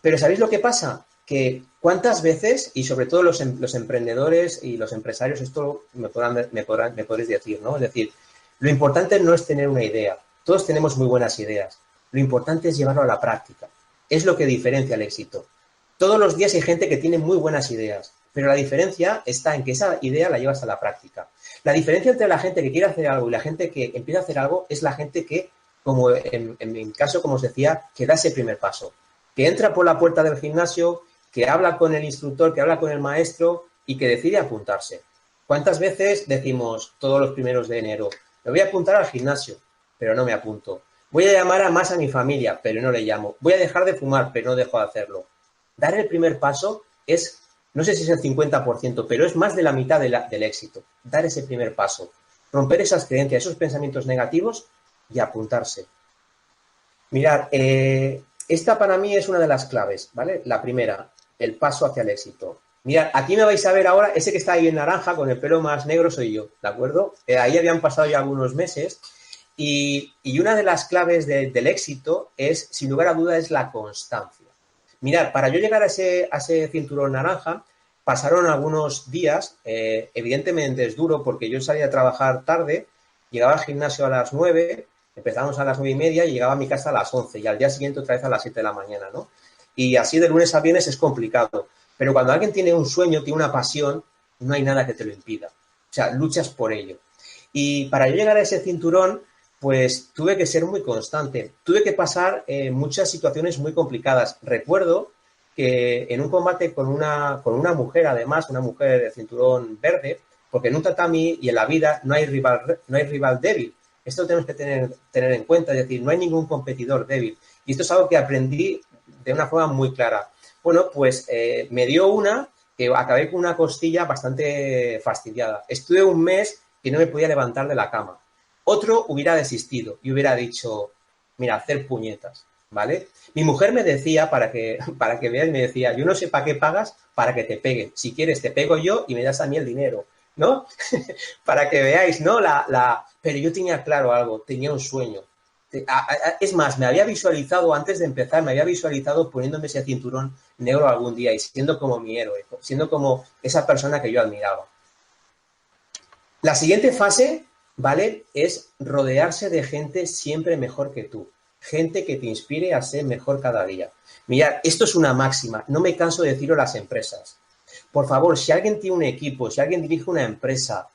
[SPEAKER 2] Pero ¿sabéis lo que pasa? Que cuántas veces, y sobre todo los emprendedores y los empresarios, esto me podréis decir, ¿no? Es decir, lo importante no es tener una idea. Todos tenemos muy buenas ideas. Lo importante es llevarlo a la práctica. Es lo que diferencia el éxito. Todos los días hay gente que tiene muy buenas ideas, pero la diferencia está en que esa idea la llevas a la práctica. La diferencia entre la gente que quiere hacer algo y la gente que empieza a hacer algo es la gente que, como en mi caso, como os decía, que da ese primer paso. Que entra por la puerta del gimnasio, que habla con el instructor, que habla con el maestro y que decide apuntarse. ¿Cuántas veces decimos todos los primeros de enero, me voy a apuntar al gimnasio, pero no me apunto? Voy a llamar más a mi familia, pero no le llamo. Voy a dejar de fumar, pero no dejo de hacerlo. Dar el primer paso es, no sé si es el 50%, pero es más de la mitad del éxito. Dar ese primer paso. Romper esas creencias, esos pensamientos negativos y apuntarse. Mirad, esta para mí es una de las claves, ¿vale? La primera, el paso hacia el éxito. Mirad, aquí me vais a ver ahora, ese que está ahí en naranja con el pelo más negro soy yo, ¿de acuerdo? Ahí habían pasado ya algunos meses y una de las claves del éxito es, sin lugar a duda, es la constancia. Mirad, para yo llegar a ese cinturón naranja pasaron algunos días, evidentemente es duro porque yo salía a trabajar tarde, llegaba al gimnasio a las 9, empezamos a las 9:30 y llegaba a mi casa a las 11 y al día siguiente otra vez a las 7 de la mañana, ¿no? Y así de lunes a viernes es complicado. Pero cuando alguien tiene un sueño, tiene una pasión, no hay nada que te lo impida. O sea, luchas por ello. Y para yo llegar a ese cinturón, pues tuve que ser muy constante. Tuve que pasar muchas situaciones muy complicadas. Recuerdo que en un combate con una mujer, además, una mujer de cinturón verde, porque en un tatami y en la vida no hay rival débil. Esto lo tenemos que tener en cuenta, es decir, no hay ningún competidor débil. Y esto es algo que aprendí de una forma muy clara. Bueno, pues me dio una que acabé con una costilla bastante fastidiada. Estuve un mes que no me podía levantar de la cama. Otro hubiera desistido y hubiera dicho, mira, hacer puñetas, ¿vale? Mi mujer me decía, para que veas, me decía, yo no sé para qué pagas para que te peguen. Si quieres, te pego yo y me das a mí el dinero, ¿no? Para que veáis, ¿no? Pero yo tenía claro algo, tenía un sueño. Es más, me había visualizado, antes de empezar, me había visualizado poniéndome ese cinturón negro algún día y siendo como mi héroe, siendo como esa persona que yo admiraba. La siguiente fase, ¿vale? Es rodearse de gente siempre mejor que tú. Gente que te inspire a ser mejor cada día. Mirad, esto es una máxima, no me canso de decirlo a las empresas. Por favor, si alguien tiene un equipo, si alguien dirige una empresa,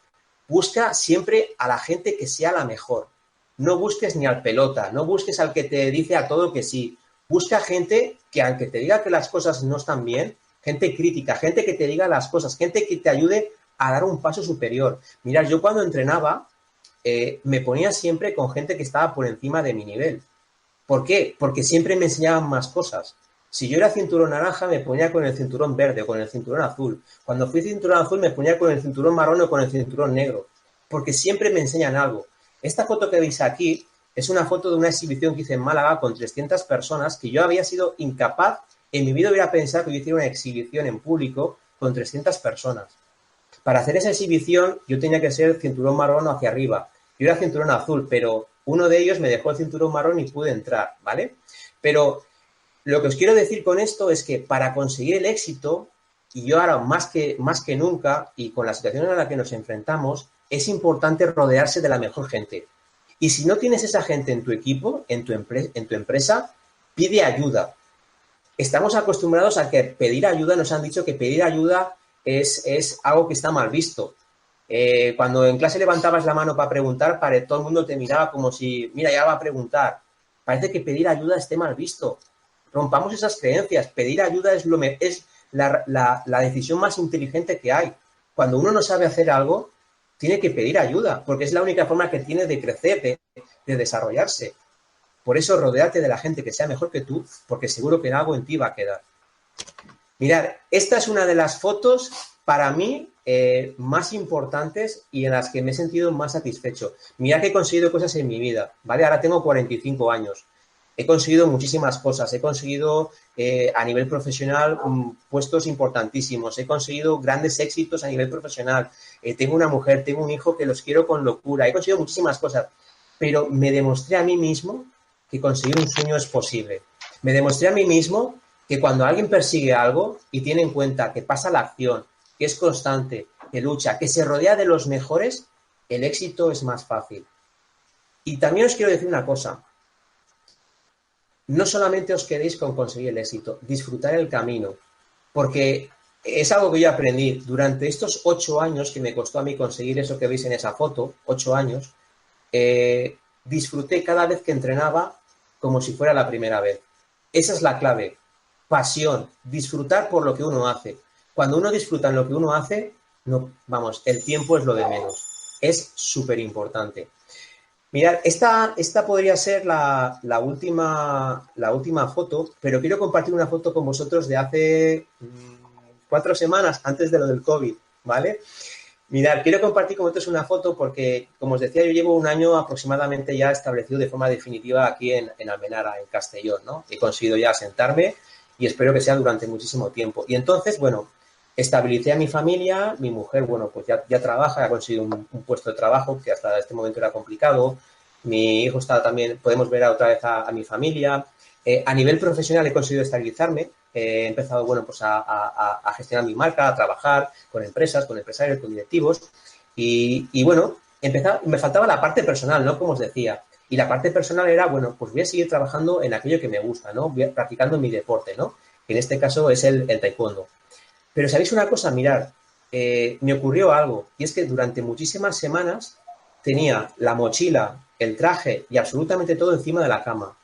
[SPEAKER 2] busca siempre a la gente que sea la mejor. No busques ni al pelota, no busques al que te dice a todo que sí. Busca gente que, aunque te diga que las cosas no están bien, gente crítica, gente que te diga las cosas, gente que te ayude a dar un paso superior. Mirad, yo cuando entrenaba me ponía siempre con gente que estaba por encima de mi nivel. ¿Por qué? Porque siempre me enseñaban más cosas. Si yo era cinturón naranja, me ponía con el cinturón verde o con el cinturón azul. Cuando fui cinturón azul, me ponía con el cinturón marrón o con el cinturón negro. Porque siempre me enseñan algo. Esta foto que veis aquí es una foto de una exhibición que hice en Málaga con 300 personas que yo había sido incapaz, en mi vida hubiera pensado que yo hiciera una exhibición en público con 300 personas. Para hacer esa exhibición yo tenía que ser cinturón marrón hacia arriba. Yo era cinturón azul, pero uno de ellos me dejó el cinturón marrón y pude entrar, ¿vale? Pero lo que os quiero decir con esto es que para conseguir el éxito, y yo ahora más que nunca, y con la situación a la que nos enfrentamos, es importante rodearse de la mejor gente. Y si no tienes esa gente en tu equipo, en tu empresa, pide ayuda. Estamos acostumbrados a que pedir ayuda, nos han dicho que pedir ayuda es algo que está mal visto. Cuando en clase levantabas la mano para preguntar, todo el mundo te miraba como si, mira, ya va a preguntar. Parece que pedir ayuda esté mal visto. Rompamos esas creencias. Pedir ayuda es la decisión más inteligente que hay. Cuando uno no sabe hacer algo, tiene que pedir ayuda, porque es la única forma que tiene de crecer, de desarrollarse. Por eso, rodéate de la gente que sea mejor que tú, porque seguro que algo en ti va a quedar. Mirad, esta es una de las fotos, para mí, más importantes y en las que me he sentido más satisfecho. Mirad que he conseguido cosas en mi vida, ¿vale? Ahora tengo 45 años. he conseguido muchísimas cosas, he conseguido a nivel profesional puestos importantísimos, he conseguido grandes éxitos a nivel profesional, tengo una mujer, tengo un hijo que los quiero con locura, he conseguido muchísimas cosas, pero me demostré a mí mismo que conseguir un sueño es posible. Me demostré a mí mismo que cuando alguien persigue algo y tiene en cuenta que pasa la acción, que es constante, que lucha, que se rodea de los mejores, el éxito es más fácil. Y también os quiero decir una cosa. No solamente os quedéis con conseguir el éxito, disfrutar el camino. Porque es algo que yo aprendí durante estos 8 años que me costó a mí conseguir eso que veis en esa foto, 8 años, disfruté cada vez que entrenaba como si fuera la primera vez. Esa es la clave. Pasión, disfrutar por lo que uno hace. Cuando uno disfruta en lo que uno hace, no, vamos, el tiempo es lo de menos. Es súper importante. Mirad, esta podría ser la última foto, pero quiero compartir una foto con vosotros de hace 4 semanas, antes de lo del COVID, ¿vale? Mirad, quiero compartir con vosotros una foto porque, como os decía, yo llevo un año aproximadamente ya establecido de forma definitiva aquí en Almenara, en Castellón, ¿no? He conseguido ya asentarme y espero que sea durante muchísimo tiempo. Y entonces, bueno, estabilicé a mi familia, mi mujer, bueno, pues ya trabaja, ha conseguido un puesto de trabajo que hasta este momento era complicado. Mi hijo está también, podemos ver otra vez a mi familia. A nivel profesional he conseguido estabilizarme. He empezado, bueno, pues a gestionar mi marca, a trabajar con empresas, con empresarios, con directivos. Y bueno, me faltaba la parte personal, ¿no? Como os decía. Y la parte personal era, bueno, pues voy a seguir trabajando en aquello que me gusta, ¿no? Practicando mi deporte, ¿no? Que en este caso es el taekwondo. Pero ¿sabéis una cosa? Mirad, me ocurrió algo. Y es que durante muchísimas semanas tenía la mochila, el traje y absolutamente todo encima de la cama.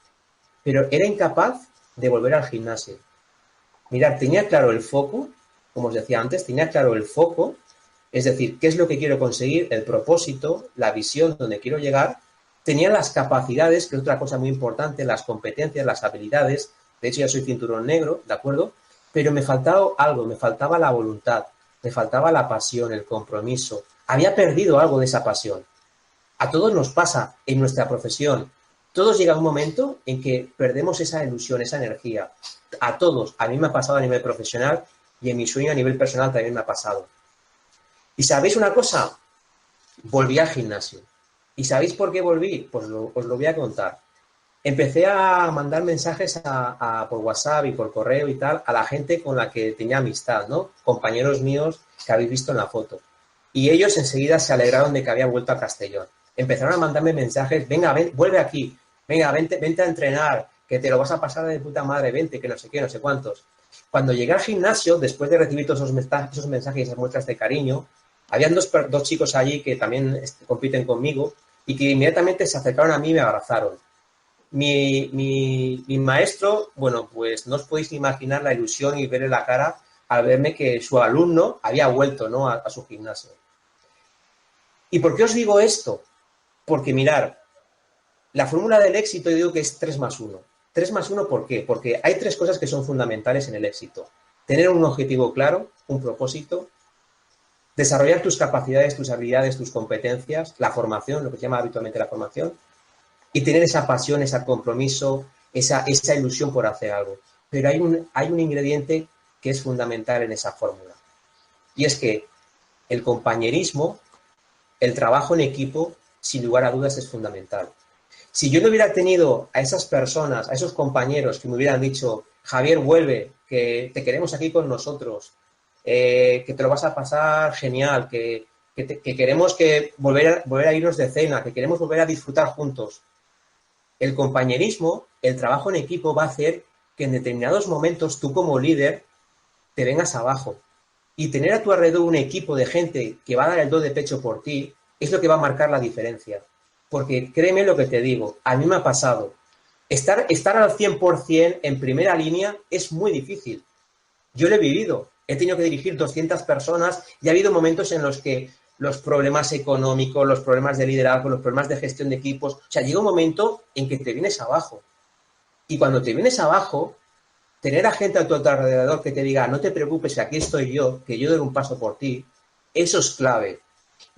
[SPEAKER 2] Pero era incapaz de volver al gimnasio. Mirad, tenía claro el foco, como os decía antes, tenía claro el foco, es decir, qué es lo que quiero conseguir, el propósito, la visión donde quiero llegar. Tenía las capacidades, que es otra cosa muy importante, las competencias, las habilidades. De hecho, ya soy cinturón negro, ¿de acuerdo? Pero me faltaba algo, me faltaba la voluntad, me faltaba la pasión, el compromiso. Había perdido algo de esa pasión. A todos nos pasa en nuestra profesión. Todos llega un momento en que perdemos esa ilusión, esa energía. A todos. A mí me ha pasado a nivel profesional y en mi sueño a nivel personal también me ha pasado. ¿Y sabéis una cosa? Volví al gimnasio. ¿Y sabéis por qué volví? Pues os lo voy a contar. Empecé a mandar mensajes por WhatsApp y por correo y tal a la gente con la que tenía amistad, ¿no? Compañeros míos que habéis visto en la foto. Y ellos enseguida se alegraron de que había vuelto a Castellón. Empezaron a mandarme mensajes, venga, vuelve aquí, venga, vente a entrenar, que te lo vas a pasar de puta madre, vente, que no sé qué, no sé cuántos. Cuando llegué al gimnasio, después de recibir todos esos mensajes y esas muestras de cariño, habían dos chicos allí que también compiten conmigo y que inmediatamente se acercaron a mí y me abrazaron. Mi maestro, bueno, pues no os podéis imaginar la ilusión y verle la cara al verme que su alumno había vuelto, ¿no?, a su gimnasio. ¿Y por qué os digo esto? Porque mirar, la fórmula del éxito yo digo que es 3+1. 3+1, ¿por qué? Porque hay 3 cosas que son fundamentales en el éxito. Tener un objetivo claro, un propósito, desarrollar tus capacidades, tus habilidades, tus competencias, la formación, lo que se llama habitualmente la formación, y tener esa pasión, ese compromiso, esa ilusión por hacer algo. Pero hay un ingrediente que es fundamental en esa fórmula. Y es que el compañerismo, el trabajo en equipo, sin lugar a dudas, es fundamental. Si yo no hubiera tenido a esas personas, a esos compañeros que me hubieran dicho, Javier, vuelve, que te queremos aquí con nosotros, que te lo vas a pasar genial, que queremos volver a irnos de cena, que queremos volver a disfrutar juntos. El compañerismo, el trabajo en equipo va a hacer que en determinados momentos tú como líder te vengas abajo. Y tener a tu alrededor un equipo de gente que va a dar el do de pecho por ti es lo que va a marcar la diferencia. Porque créeme lo que te digo, a mí me ha pasado. Estar al 100% en primera línea es muy difícil. Yo lo he vivido. He tenido que dirigir 200 personas y ha habido momentos en los que los problemas económicos, los problemas de liderazgo, los problemas de gestión de equipos, o sea, llega un momento en que te vienes abajo. Y cuando te vienes abajo, tener a gente a tu alrededor que te diga, no te preocupes, aquí estoy yo, que yo doy un paso por ti, eso es clave.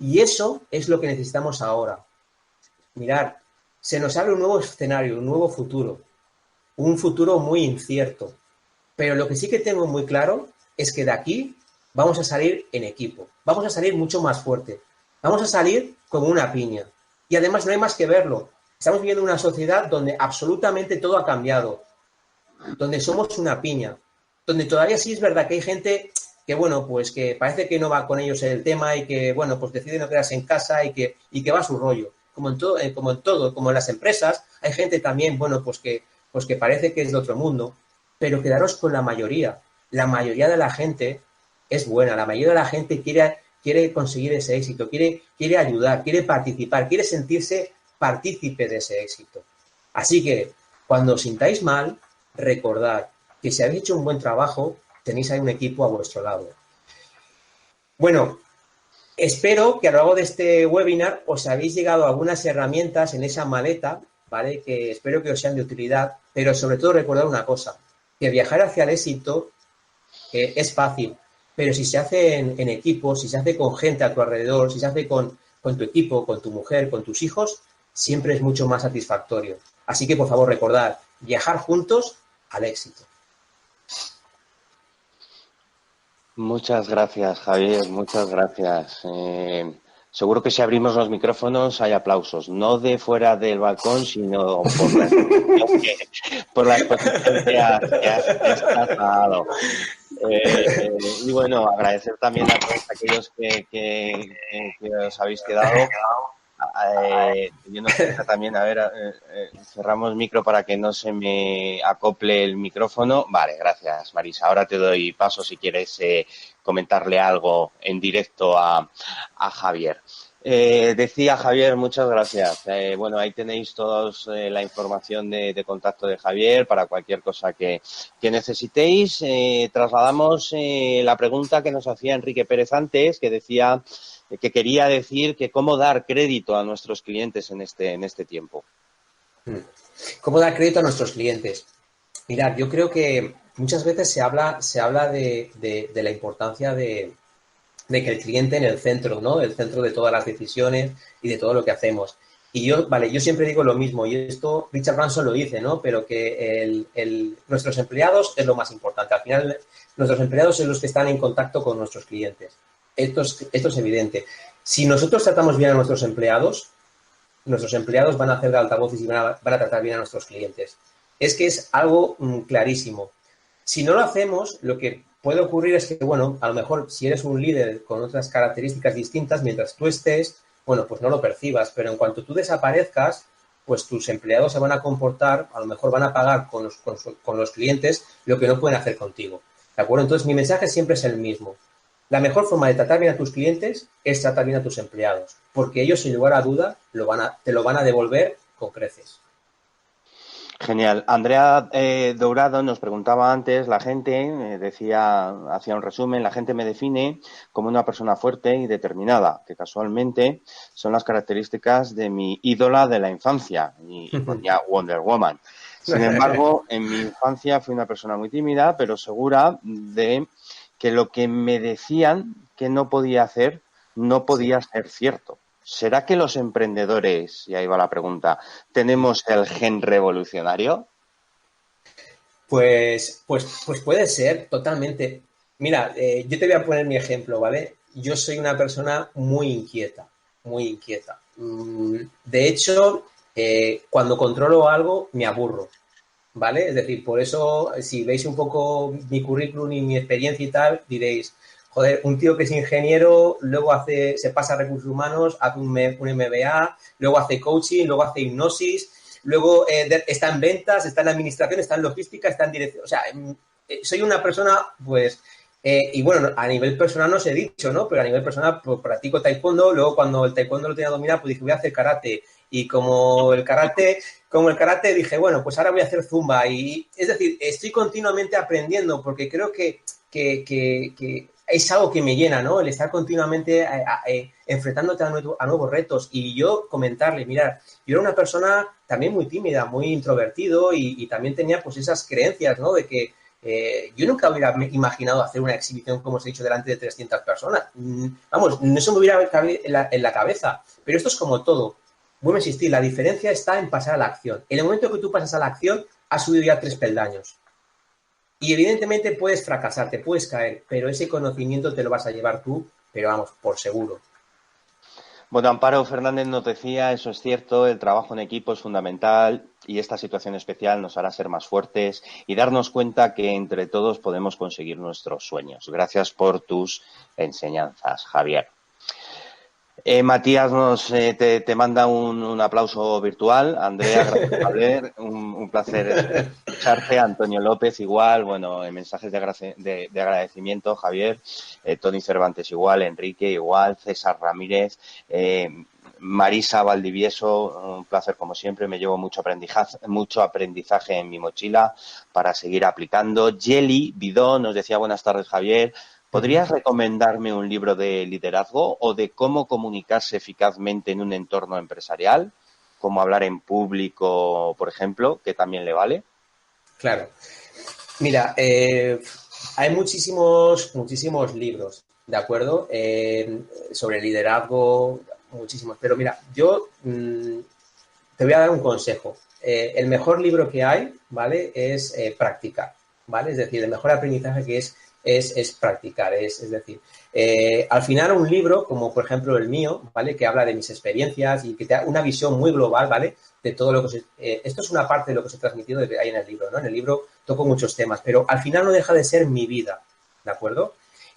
[SPEAKER 2] Y eso es lo que necesitamos ahora. Mirad, se nos abre un nuevo escenario, un nuevo futuro. un futuro muy incierto. Pero lo que sí que tengo muy claro es que de aquí vamos a salir en equipo, vamos a salir mucho más fuerte, vamos a salir como una piña. Y además no hay más que verlo. Estamos viviendo una sociedad donde absolutamente todo ha cambiado, donde somos una piña, donde todavía sí es verdad que hay gente que, bueno, pues que parece que no va con ellos el tema y que, bueno, pues decide no quedarse en casa y que va a su rollo. Como en todo, como en las empresas, hay gente también, bueno, pues que parece que es de otro mundo, pero quedaros con la mayoría. La mayoría de la gente es buena, la mayoría de la gente quiere conseguir ese éxito, quiere ayudar, quiere participar, quiere sentirse partícipe de ese éxito. Así que, cuando os sintáis mal, recordad que si habéis hecho un buen trabajo, tenéis ahí un equipo a vuestro lado. Bueno, espero que a lo largo de este webinar os habéis llegado a algunas herramientas en esa maleta, ¿vale? Que espero que os sean de utilidad, pero sobre todo recordad una cosa, que viajar hacia el éxito es fácil, pero si se hace en equipo, si se hace con gente a tu alrededor, si se hace con tu equipo, con tu mujer, con tus hijos, siempre es mucho más satisfactorio. Así que, por favor, recordad, viajar juntos al éxito.
[SPEAKER 1] Muchas gracias, Javier, muchas gracias. Seguro que si abrimos los micrófonos hay aplausos, no de fuera del balcón, sino por la exposición que has trasladado. Y bueno, agradecer también a todos aquellos que os habéis quedado. Yo no sé también, a ver, cerramos micro para que no se me acople el micrófono. Vale, gracias, Marisa. Ahora te doy paso si quieres comentarle algo en directo a Javier. Decía Javier, muchas gracias. Bueno, ahí tenéis todos la información de contacto de Javier para cualquier cosa que necesitéis. Trasladamos la pregunta que nos hacía Enrique Pérez antes, que decía que quería decir que cómo dar crédito a nuestros clientes en este tiempo.
[SPEAKER 2] ¿Cómo dar crédito a nuestros clientes? Mirad, yo creo que muchas veces se habla de la importancia de que el cliente en el centro, ¿no? El centro de todas las decisiones y de todo lo que hacemos. Y yo siempre digo lo mismo, y esto Richard Branson lo dice, ¿no? Pero que nuestros empleados es lo más importante. Al final, nuestros empleados son los que están en contacto con nuestros clientes. Esto es evidente. Si nosotros tratamos bien a nuestros empleados van a hacer de altavoces y van a tratar bien a nuestros clientes. Es que es algo clarísimo. Si no lo hacemos, lo que puede ocurrir es que, bueno, a lo mejor si eres un líder con otras características distintas, mientras tú estés, bueno, pues no lo percibas, pero en cuanto tú desaparezcas, pues tus empleados se van a comportar, a lo mejor van a pagar con los clientes lo que no pueden hacer contigo, ¿de acuerdo? Entonces, mi mensaje siempre es el mismo. La mejor forma de tratar bien a tus clientes es tratar bien a tus empleados, porque ellos, sin lugar a duda, te lo van a devolver con creces.
[SPEAKER 1] Genial. Andrea Dourado nos preguntaba antes, la gente, hacía un resumen, la gente me define como una persona fuerte y determinada, que casualmente son las características de mi ídola de la infancia, y ponía Wonder Woman. Sin embargo, en mi infancia fui una persona muy tímida, pero segura de que lo que me decían que no podía hacer, no podía ser cierto. ¿Será que los emprendedores, y ahí va la pregunta, tenemos el gen revolucionario?
[SPEAKER 2] Pues puede ser, totalmente. Mira, yo te voy a poner mi ejemplo, ¿vale? Yo soy una persona muy inquieta, muy inquieta. De hecho, cuando controlo algo, me aburro, ¿vale? Es decir, por eso, si veis un poco mi currículum y mi experiencia y tal, diréis, joder, un tío que es ingeniero, luego se pasa a recursos humanos, hace un MBA, luego hace coaching, luego hace hipnosis, luego está en ventas, está en administración, está en logística, está en dirección. O sea, soy una persona, pues, y bueno, a nivel personal no os he dicho, ¿no? Pero a nivel personal, pues, practico taekwondo, luego cuando el taekwondo lo tenía dominado, pues dije, voy a hacer karate. Y como el karate dije, bueno, pues ahora voy a hacer zumba. Y es decir, estoy continuamente aprendiendo porque creo que es algo que me llena, ¿no? El estar continuamente enfrentándote a nuevos retos. Y yo comentarle, mirad, yo era una persona también muy tímida, muy introvertido y también tenía pues esas creencias, ¿no? De que yo nunca hubiera imaginado hacer una exhibición, como os he dicho, delante de 300 personas. Vamos, no se me hubiera cabido en la cabeza. Pero esto es como todo. Vuelvo a insistir, la diferencia está en pasar a la acción. En el momento que tú pasas a la acción, has subido ya 3 peldaños. Y evidentemente puedes fracasar, te puedes caer, pero ese conocimiento te lo vas a llevar tú, pero vamos, por seguro.
[SPEAKER 1] Bueno, Amparo Fernández nos decía, eso es cierto, el trabajo en equipo es fundamental y esta situación especial nos hará ser más fuertes y darnos cuenta que entre todos podemos conseguir nuestros sueños. Gracias por tus enseñanzas, Javier. Matías te manda un aplauso virtual. Andrea, gracias por hablar. Un placer escucharte. Antonio López igual. Bueno, mensajes de agradecimiento, Javier. Tony Cervantes igual. Enrique igual. César Ramírez. Marisa Valdivieso, un placer como siempre. Me llevo mucho aprendizaje en mi mochila para seguir aplicando. Yeli Bidón nos decía buenas tardes, Javier. ¿Podrías recomendarme un libro de liderazgo o de cómo comunicarse eficazmente en un entorno empresarial? Como hablar en público, por ejemplo, que también le vale.
[SPEAKER 2] Claro. Mira, hay muchísimos libros, ¿de acuerdo? Sobre liderazgo, muchísimos. Pero mira, yo te voy a dar un consejo. El mejor libro que hay, ¿vale? Es practicar, ¿vale? Es decir, el mejor aprendizaje que es practicar, es decir, al final un libro, como por ejemplo el mío, ¿vale? Que habla de mis experiencias y que te da una visión muy global, ¿vale? De todo lo que esto es una parte de lo que os he transmitido de que hay en el libro, ¿no? En el libro toco muchos temas, pero al final no deja de ser mi vida, ¿de acuerdo?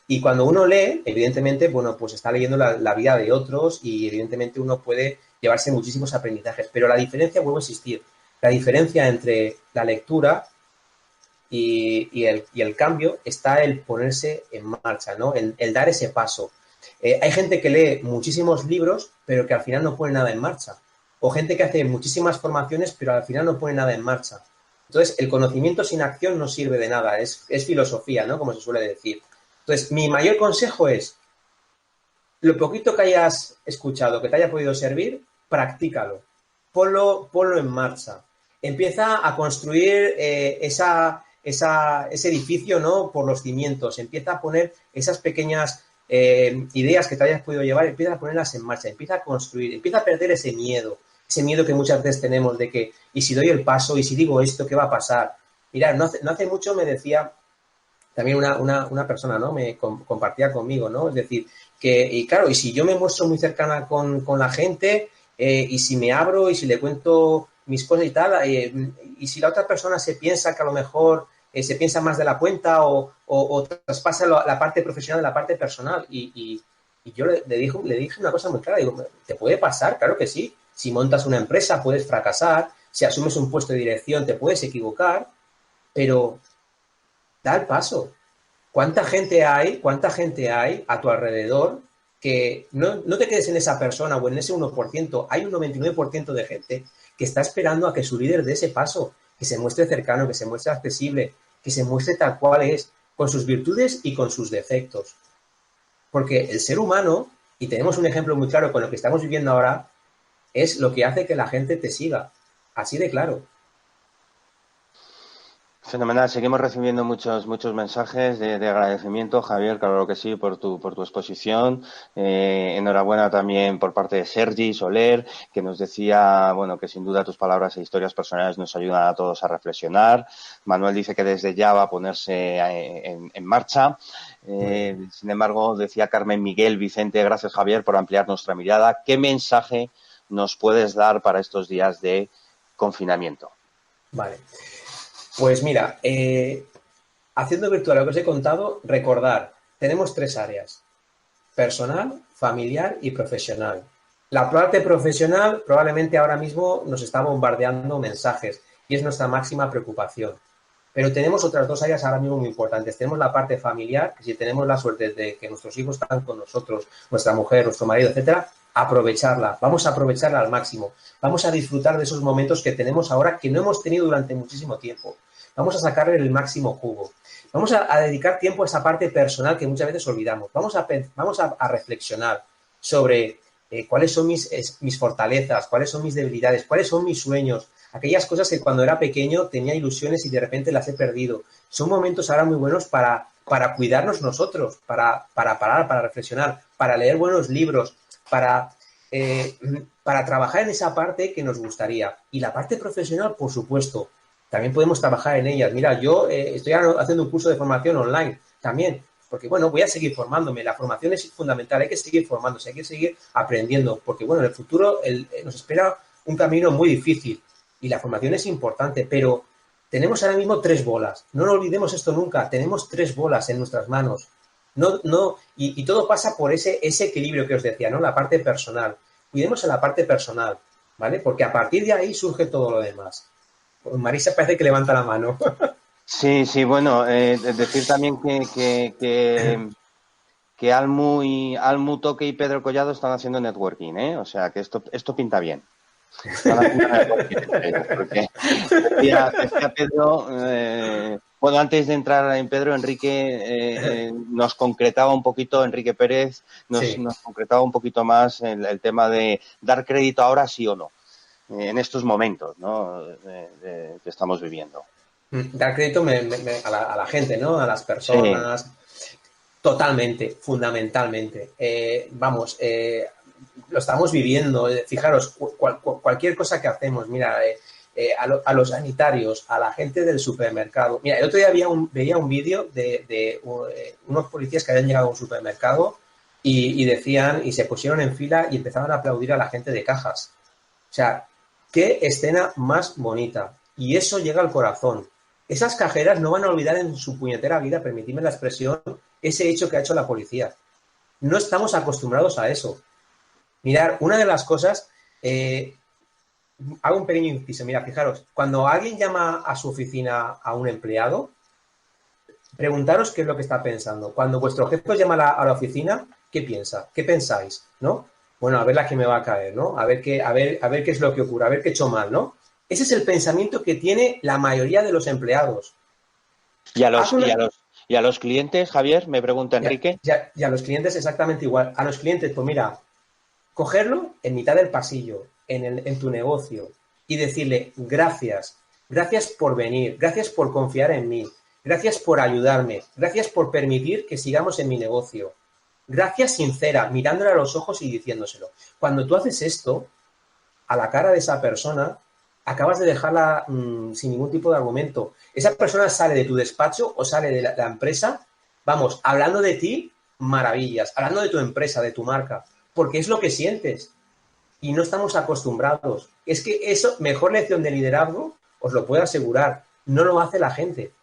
[SPEAKER 2] Y cuando uno lee, evidentemente, bueno, pues está leyendo la vida de otros y evidentemente uno puede llevarse muchísimos aprendizajes, pero la diferencia, vuelve a existir, la diferencia entre la lectura y el cambio está el ponerse en marcha, ¿no? El dar ese paso. Hay gente que lee muchísimos libros, pero que al final no pone nada en marcha. O gente que hace muchísimas formaciones, pero al final no pone nada en marcha. Entonces, el conocimiento sin acción no sirve de nada. Es filosofía, ¿no? Como se suele decir. Entonces, mi mayor consejo es, lo poquito que hayas escuchado, que te haya podido servir, practícalo. Ponlo en marcha. Empieza a construir ese edificio, ¿no? Por los cimientos, empieza a poner esas pequeñas ideas que te hayas podido llevar, empieza a ponerlas en marcha, empieza a construir, empieza a perder ese miedo que muchas veces tenemos de que, y si doy el paso, y si digo esto, ¿qué va a pasar? Mirad, no hace mucho me decía también una persona, ¿no? Me compartía conmigo, ¿no? Es decir, y claro, y si yo me muestro muy cercana con la gente, y si me abro, y si le cuento mis cosas y tal, y si la otra persona se piensa que a lo mejor se piensa más de la cuenta o traspasa la parte profesional de la parte personal. Y yo le dije una cosa muy clara, digo, ¿te puede pasar? Claro que sí. Si montas una empresa puedes fracasar, si asumes un puesto de dirección te puedes equivocar, pero da el paso. ¿Cuánta gente hay a tu alrededor que no te quedes en esa persona o en ese 1%? Hay un 99% de gente que está esperando a que su líder dé ese paso, que se muestre cercano, que se muestre accesible, que se muestre tal cual es, con sus virtudes y con sus defectos. Porque el ser humano, y tenemos un ejemplo muy claro con lo que estamos viviendo ahora, es lo que hace que la gente te siga. Así de claro.
[SPEAKER 1] Fenomenal, seguimos recibiendo muchos mensajes de agradecimiento, Javier, claro que sí, por tu exposición. Enhorabuena también por parte de Sergi Soler, que nos decía, bueno, que sin duda tus palabras e historias personales nos ayudan a todos a reflexionar. Manuel dice que desde ya va a ponerse en marcha. Sin embargo, decía Carmen Miguel Vicente, gracias Javier por ampliar nuestra mirada. ¿Qué mensaje nos puedes dar para estos días de confinamiento?
[SPEAKER 2] Vale. Pues mira, haciendo virtual lo que os he contado, recordar, tenemos 3 áreas, personal, familiar y profesional. La parte profesional probablemente ahora mismo nos está bombardeando mensajes y es nuestra máxima preocupación. Pero tenemos otras 2 áreas ahora mismo muy importantes. Tenemos la parte familiar, que si tenemos la suerte de que nuestros hijos están con nosotros, nuestra mujer, nuestro marido, etcétera, aprovecharla. Vamos a aprovecharla al máximo. Vamos a disfrutar de esos momentos que tenemos ahora que no hemos tenido durante muchísimo tiempo. Vamos a sacarle el máximo jugo. Vamos a dedicar tiempo a esa parte personal que muchas veces olvidamos. Vamos a reflexionar sobre cuáles son mis fortalezas, cuáles son mis debilidades, cuáles son mis sueños, aquellas cosas que cuando era pequeño tenía ilusiones y de repente las he perdido. Son momentos ahora muy buenos para cuidarnos nosotros, para parar, para reflexionar, para leer buenos libros, para trabajar en esa parte que nos gustaría. Y la parte profesional, por supuesto, también podemos trabajar en ellas. Mira, yo estoy haciendo un curso de formación online también, porque, bueno, voy a seguir formándome. La formación es fundamental, hay que seguir formándose, hay que seguir aprendiendo, porque, bueno, en el futuro nos espera un camino muy difícil y la formación es importante, pero tenemos ahora mismo 3 bolas. No nos olvidemos esto nunca, tenemos 3 bolas en nuestras manos. Y todo pasa por ese equilibrio que os decía, ¿no? La parte personal. Cuidemos en la parte personal, ¿vale? Porque a partir de ahí surge todo lo demás. Marisa parece que levanta la mano.
[SPEAKER 1] Sí, sí, bueno, decir también que Almu Toque y Pedro Collado están haciendo networking, ¿eh? O sea, que esto pinta bien. Están haciendo networking, porque decía Pedro, bueno, antes de entrar en Pedro, Enrique nos concretaba un poquito, Enrique Pérez nos concretaba un poquito más el tema de dar crédito ahora sí o no, en estos momentos, ¿no? Que estamos viviendo.
[SPEAKER 2] Dar crédito a la gente, ¿no? A las personas. Sí. Totalmente, fundamentalmente. Lo estamos viviendo. Fijaros, cualquier cosa que hacemos, mira, a los sanitarios, a la gente del supermercado. Mira, el otro día veía un vídeo de unos policías que habían llegado a un supermercado y decían, y se pusieron en fila y empezaban a aplaudir a la gente de cajas. O sea, qué escena más bonita. Y eso llega al corazón. Esas cajeras no van a olvidar en su puñetera vida, permitidme la expresión, ese hecho que ha hecho la policía. No estamos acostumbrados a eso. Mirad, una de las cosas, hago un pequeño inciso. Mira, fijaros, cuando alguien llama a su oficina a un empleado, preguntaros qué es lo que está pensando. Cuando vuestro jefe os llama a la oficina, ¿qué piensa? ¿Qué pensáis? ¿No? Bueno, a ver la que me va a caer, ¿no? A ver qué es lo que ocurre, a ver qué he hecho mal, ¿no? Ese es el pensamiento que tiene la mayoría de los empleados.
[SPEAKER 1] Y a los clientes, Javier, me pregunta Enrique.
[SPEAKER 2] Y a los clientes exactamente igual. A los clientes, pues mira, cogerlo en mitad del pasillo, en tu negocio, y decirle gracias por venir, gracias por confiar en mí, gracias por ayudarme, gracias por permitir que sigamos en mi negocio. Gracias sincera, mirándole a los ojos y diciéndoselo. Cuando tú haces esto, a la cara de esa persona, acabas de dejarla sin ningún tipo de argumento. Esa persona sale de tu despacho o sale de la empresa, vamos, hablando de ti, maravillas, hablando de tu empresa, de tu marca, porque es lo que sientes y no estamos acostumbrados. Es que eso, mejor lección de liderazgo, os lo puedo asegurar, no lo hace la gente.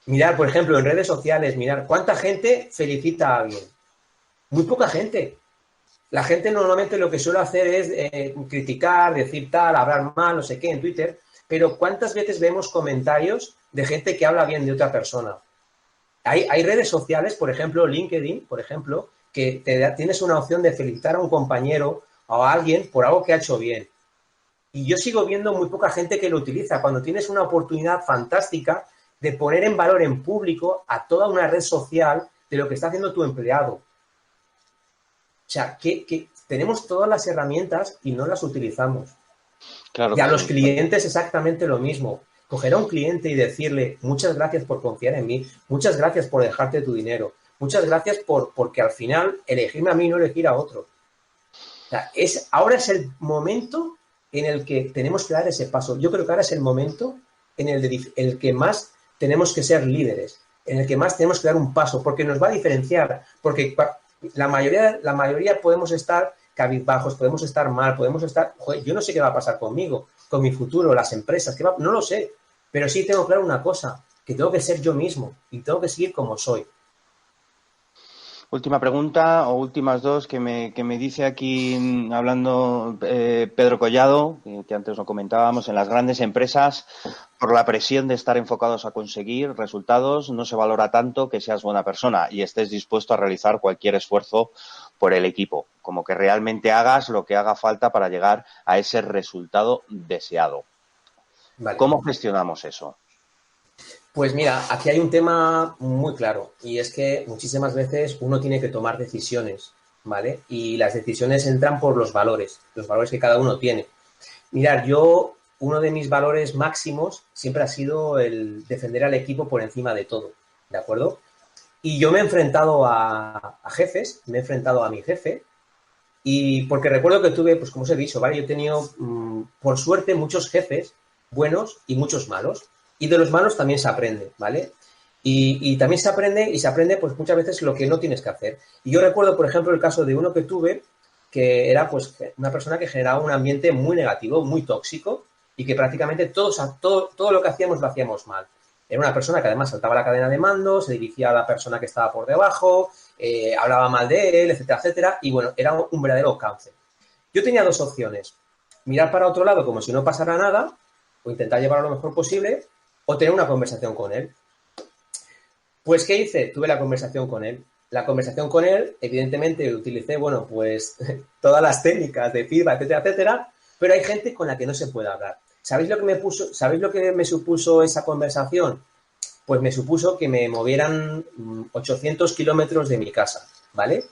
[SPEAKER 2] Mirar, por ejemplo, en redes sociales, mirar cuánta gente felicita a alguien. Muy poca gente. La gente normalmente lo que suele hacer es criticar, decir tal, hablar mal, no sé qué, en Twitter, pero ¿cuántas veces vemos comentarios de gente que habla bien de otra persona? Hay redes sociales, por ejemplo, LinkedIn, por ejemplo, que tienes una opción de felicitar a un compañero o a alguien por algo que ha hecho bien. Y yo sigo viendo muy poca gente que lo utiliza. Cuando tienes una oportunidad fantástica de poner en valor en público a toda una red social de lo que está haciendo tu empleado. O sea, que tenemos todas las herramientas y no las utilizamos. Claro, y a los clientes exactamente lo mismo. Coger a un cliente y decirle muchas gracias por confiar en mí, muchas gracias por dejarte tu dinero, muchas gracias porque al final elegirme a mí, no elegir a otro. O sea, ahora es el momento en el que tenemos que dar ese paso. Yo creo que ahora es el momento en el que más tenemos que ser líderes, en el que más tenemos que dar un paso, porque nos va a diferenciar, porque la mayoría podemos estar cabizbajos, podemos estar mal, podemos estar... Joder, yo no sé qué va a pasar conmigo, con mi futuro, las empresas, no lo sé, pero sí tengo claro una cosa, que tengo que ser yo mismo y tengo que seguir como soy.
[SPEAKER 1] Última pregunta, o últimas dos, que me dice aquí, hablando Pedro Collado, que antes lo comentábamos, en las grandes empresas, por la presión de estar enfocados a conseguir resultados, no se valora tanto que seas buena persona y estés dispuesto a realizar cualquier esfuerzo por el equipo, como que realmente hagas lo que haga falta para llegar a ese resultado deseado. Vale. ¿Cómo gestionamos eso?
[SPEAKER 2] Pues mira, aquí hay un tema muy claro y es que muchísimas veces uno tiene que tomar decisiones, ¿vale? Y las decisiones entran por los valores que cada uno tiene. Mirad, uno de mis valores máximos siempre ha sido el defender al equipo por encima de todo, ¿de acuerdo? Y yo me he enfrentado a jefes, me he enfrentado a mi jefe y porque recuerdo que tuve, pues como os he dicho, ¿vale? Yo he tenido, por suerte, muchos jefes buenos y muchos malos. Y de los malos también se aprende, ¿vale? Y también se aprende pues muchas veces lo que no tienes que hacer. Y yo recuerdo, por ejemplo, el caso de uno que tuve, que era pues una persona que generaba un ambiente muy negativo, muy tóxico, y que prácticamente todo lo que hacíamos lo hacíamos mal. Era una persona que además saltaba la cadena de mando, se dirigía a la persona que estaba por debajo, hablaba mal de él, etcétera, etcétera, y bueno, era un verdadero cáncer. Yo tenía dos opciones: mirar para otro lado como si no pasara nada, o intentar llevarlo lo mejor posible, o tener una conversación con él. Pues, ¿qué hice? Tuve la conversación con él. La conversación con él, evidentemente, utilicé, bueno, pues todas las técnicas de feedback, etcétera, etcétera, pero hay gente con la que no se puede hablar. ¿Sabéis lo que me supuso esa conversación? Pues me supuso que me movieran 800 kilómetros de mi casa, ¿vale?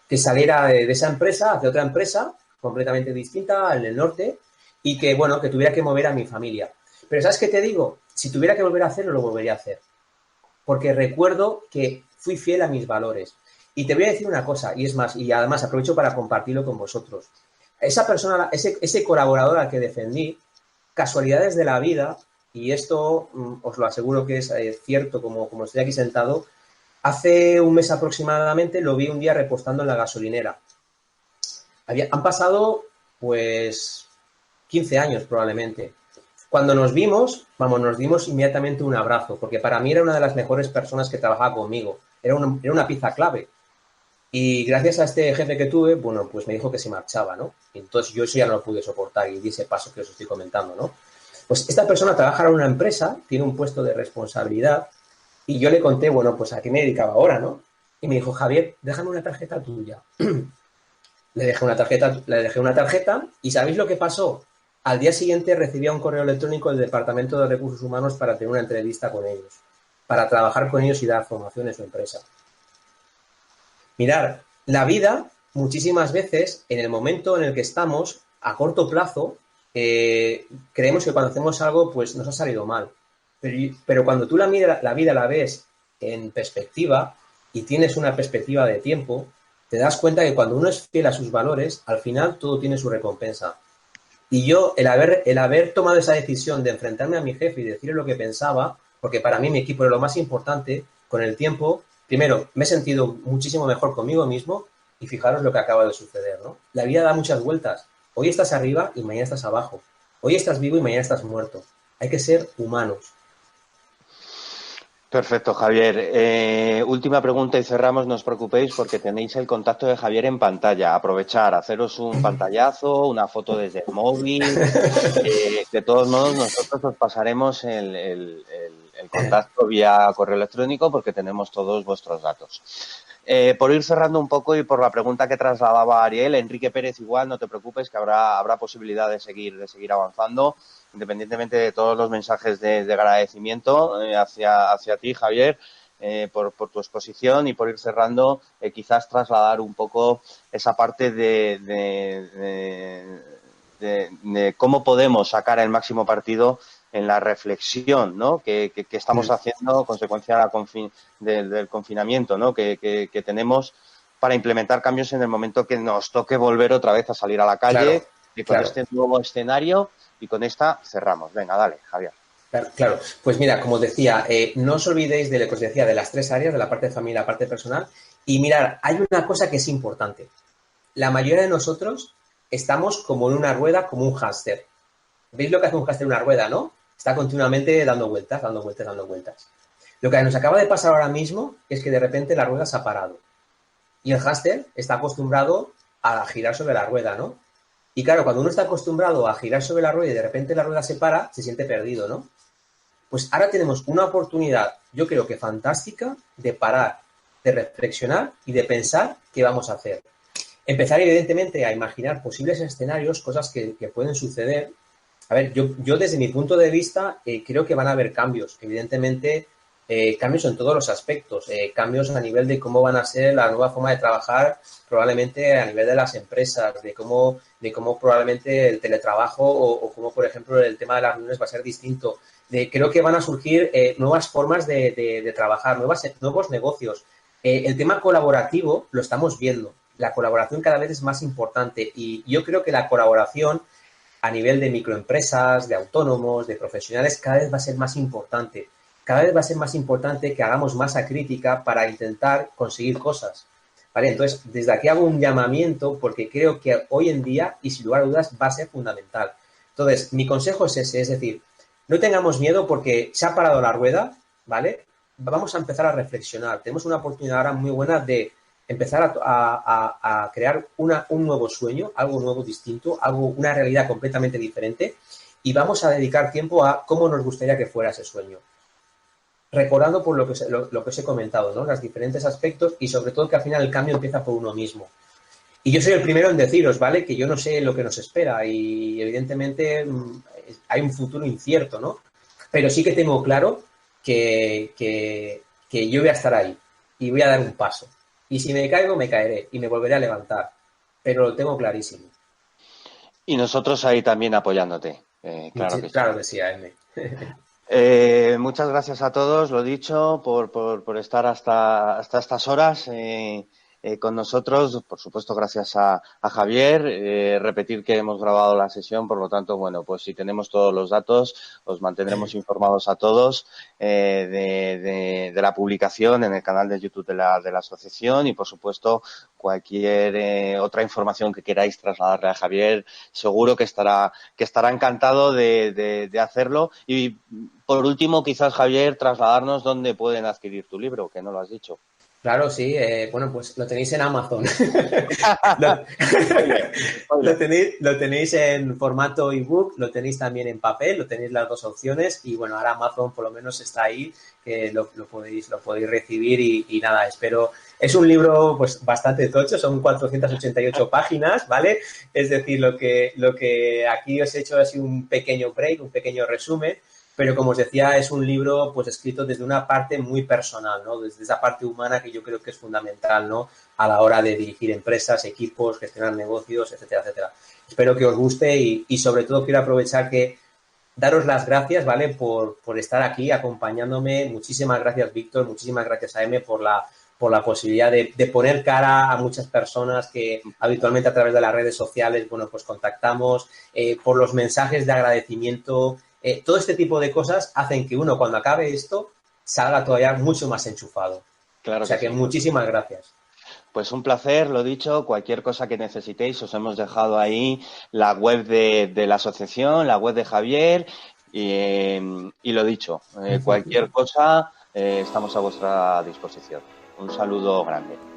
[SPEAKER 2] Que saliera de esa empresa hacia otra empresa completamente distinta, en el norte, y que, bueno, que tuviera que mover a mi familia. Pero ¿sabes qué te digo? Si tuviera que volver a hacerlo, lo volvería a hacer. Porque recuerdo que fui fiel a mis valores. Y te voy a decir una cosa, y es más, y además aprovecho para compartirlo con vosotros. Esa persona, ese colaborador al que defendí, casualidades de la vida, y esto os lo aseguro que es cierto, como estoy aquí sentado, hace un mes aproximadamente lo vi un día repostando en la gasolinera. Han pasado, pues, 15 años probablemente. Cuando nos vimos, nos dimos inmediatamente un abrazo, porque para mí era una de las mejores personas que trabajaba conmigo. Era una pieza clave. Y gracias a este jefe que tuve, bueno, pues me dijo que se marchaba, ¿no? Y entonces yo eso ya no lo pude soportar y di ese paso que os estoy comentando, ¿no? Pues esta persona trabaja en una empresa, tiene un puesto de responsabilidad, y yo le conté, bueno, pues a qué me dedicaba ahora, ¿no? Y me dijo: Javier, déjame una tarjeta tuya. Le dejé una tarjeta y ¿sabéis lo que pasó? Al día siguiente recibía un correo electrónico del Departamento de Recursos Humanos para tener una entrevista con ellos, para trabajar con ellos y dar formación en su empresa. Mirad, la vida, muchísimas veces, en el momento en el que estamos, a corto plazo, creemos que cuando hacemos algo, pues nos ha salido mal. Pero cuando tú la vida la ves en perspectiva y tienes una perspectiva de tiempo, te das cuenta que cuando uno es fiel a sus valores, al final todo tiene su recompensa. Y yo, el haber tomado esa decisión de enfrentarme a mi jefe y decirle lo que pensaba, porque para mí mi equipo era lo más importante, con el tiempo, primero, me he sentido muchísimo mejor conmigo mismo y fijaros lo que acaba de suceder, ¿no? La vida da muchas vueltas. Hoy estás arriba y mañana estás abajo. Hoy estás vivo y mañana estás muerto. Hay que ser humanos.
[SPEAKER 1] Perfecto, Javier. Última pregunta y cerramos. No os preocupéis porque tenéis el contacto de Javier en pantalla. Aprovechar, haceros un pantallazo, una foto desde el móvil. De todos modos, nosotros os pasaremos el contacto vía correo electrónico porque tenemos todos vuestros datos. Por ir cerrando un poco y por la pregunta que trasladaba Ariel, Enrique Pérez igual, no te preocupes que habrá posibilidad de seguir avanzando, independientemente de todos los mensajes de agradecimiento hacia ti, Javier, por tu exposición, y por ir cerrando, quizás trasladar un poco esa parte de cómo podemos sacar el máximo partido en la reflexión, ¿no? que estamos haciendo a consecuencia del confinamiento, ¿no? que tenemos para implementar cambios en el momento que nos toque volver otra vez a salir a la calle, y con este nuevo escenario. Y con esta cerramos. Venga, dale, Javier.
[SPEAKER 2] Claro. Pues mira, como os decía, no os olvidéis de lo que os decía, de las tres áreas, de la parte de familia, la parte personal. Y mirad, hay una cosa que es importante. La mayoría de nosotros estamos como en una rueda, como un hámster. ¿Veis lo que hace un hámster en una rueda, no? Está continuamente dando vueltas, dando vueltas, dando vueltas. Lo que nos acaba de pasar ahora mismo es que de repente la rueda se ha parado. Y el hámster está acostumbrado a girar sobre la rueda, ¿no? Y claro, cuando uno está acostumbrado a girar sobre la rueda y de repente la rueda se para, se siente perdido, ¿no? Pues ahora tenemos una oportunidad, yo creo que fantástica, de parar, de reflexionar y de pensar qué vamos a hacer. Empezar, evidentemente, a imaginar posibles escenarios, cosas que pueden suceder. A ver, yo desde mi punto de vista creo que van a haber cambios. Evidentemente, cambios en todos los aspectos. Cambios a nivel de cómo van a ser la nueva forma de trabajar, probablemente a nivel de las empresas, de cómo probablemente el teletrabajo o cómo, por ejemplo, el tema de las reuniones va a ser distinto. Creo que van a surgir nuevas formas de trabajar, nuevos negocios. El tema colaborativo lo estamos viendo. La colaboración cada vez es más importante y yo creo que la colaboración a nivel de microempresas, de autónomos, de profesionales, cada vez va a ser más importante. Cada vez va a ser más importante que hagamos masa crítica para intentar conseguir cosas. ¿Vale? Entonces, desde aquí hago un llamamiento porque creo que hoy en día, y sin lugar a dudas, va a ser fundamental. Entonces, mi consejo es ese, es decir, no tengamos miedo porque se ha parado la rueda, ¿vale? Vamos a empezar a reflexionar. Tenemos una oportunidad ahora muy buena de empezar a crear un nuevo sueño, algo nuevo, distinto, una realidad completamente diferente, y vamos a dedicar tiempo a cómo nos gustaría que fuera ese sueño. Recordando por lo que os he comentado, ¿no? Los diferentes aspectos y sobre todo que al final el cambio empieza por uno mismo. Y yo soy el primero en deciros, ¿vale? Que yo no sé lo que nos espera y evidentemente hay un futuro incierto, ¿no? Pero sí que tengo claro que yo voy a estar ahí y voy a dar un paso. Y si me caigo, me caeré y me volveré a levantar. Pero lo tengo clarísimo.
[SPEAKER 1] Y nosotros ahí también apoyándote. Claro que sí.
[SPEAKER 2] Claro que sí, AM.
[SPEAKER 1] Muchas gracias a todos, lo dicho, por estar hasta estas horas con nosotros. Por supuesto, gracias a Javier. Repetir que hemos grabado la sesión, por lo tanto, bueno, pues si tenemos todos los datos, os mantendremos informados a todos de la publicación en el canal de YouTube de la asociación y, por supuesto, cualquier otra información que queráis trasladarle a Javier, seguro que estará encantado de hacerlo. Y por último, quizás, Javier, trasladarnos dónde pueden adquirir tu libro, que no lo has dicho.
[SPEAKER 2] Claro, sí. Bueno, pues lo tenéis en Amazon. Lo tenéis en formato ebook, lo tenéis también en papel, lo tenéis las dos opciones y bueno, ahora Amazon por lo menos está ahí, que lo podéis recibir y nada, espero. Es un libro pues bastante tocho, son 488 páginas, ¿vale? Es decir, lo que aquí os he hecho ha sido un pequeño break, un pequeño resumen. Pero como os decía, es un libro pues escrito desde una parte muy personal, ¿no? Desde esa parte humana que yo creo que es fundamental, ¿no? A la hora de dirigir empresas, equipos, gestionar negocios, etcétera, etcétera. Espero que os guste y sobre todo quiero aprovechar que daros las gracias, ¿vale? Por estar aquí acompañándome. Muchísimas gracias, Víctor. Muchísimas gracias a M por la posibilidad de poner cara a muchas personas que habitualmente a través de las redes sociales, bueno, pues contactamos, por los mensajes de agradecimiento. Todo este tipo de cosas hacen que uno, cuando acabe esto, salga todavía mucho más enchufado. Claro. O sea que muchísimas gracias.
[SPEAKER 1] Pues un placer, lo dicho, cualquier cosa que necesitéis, os hemos dejado ahí la web de la asociación, la web de Javier y lo dicho, cualquier cosa estamos a vuestra disposición. Un saludo grande.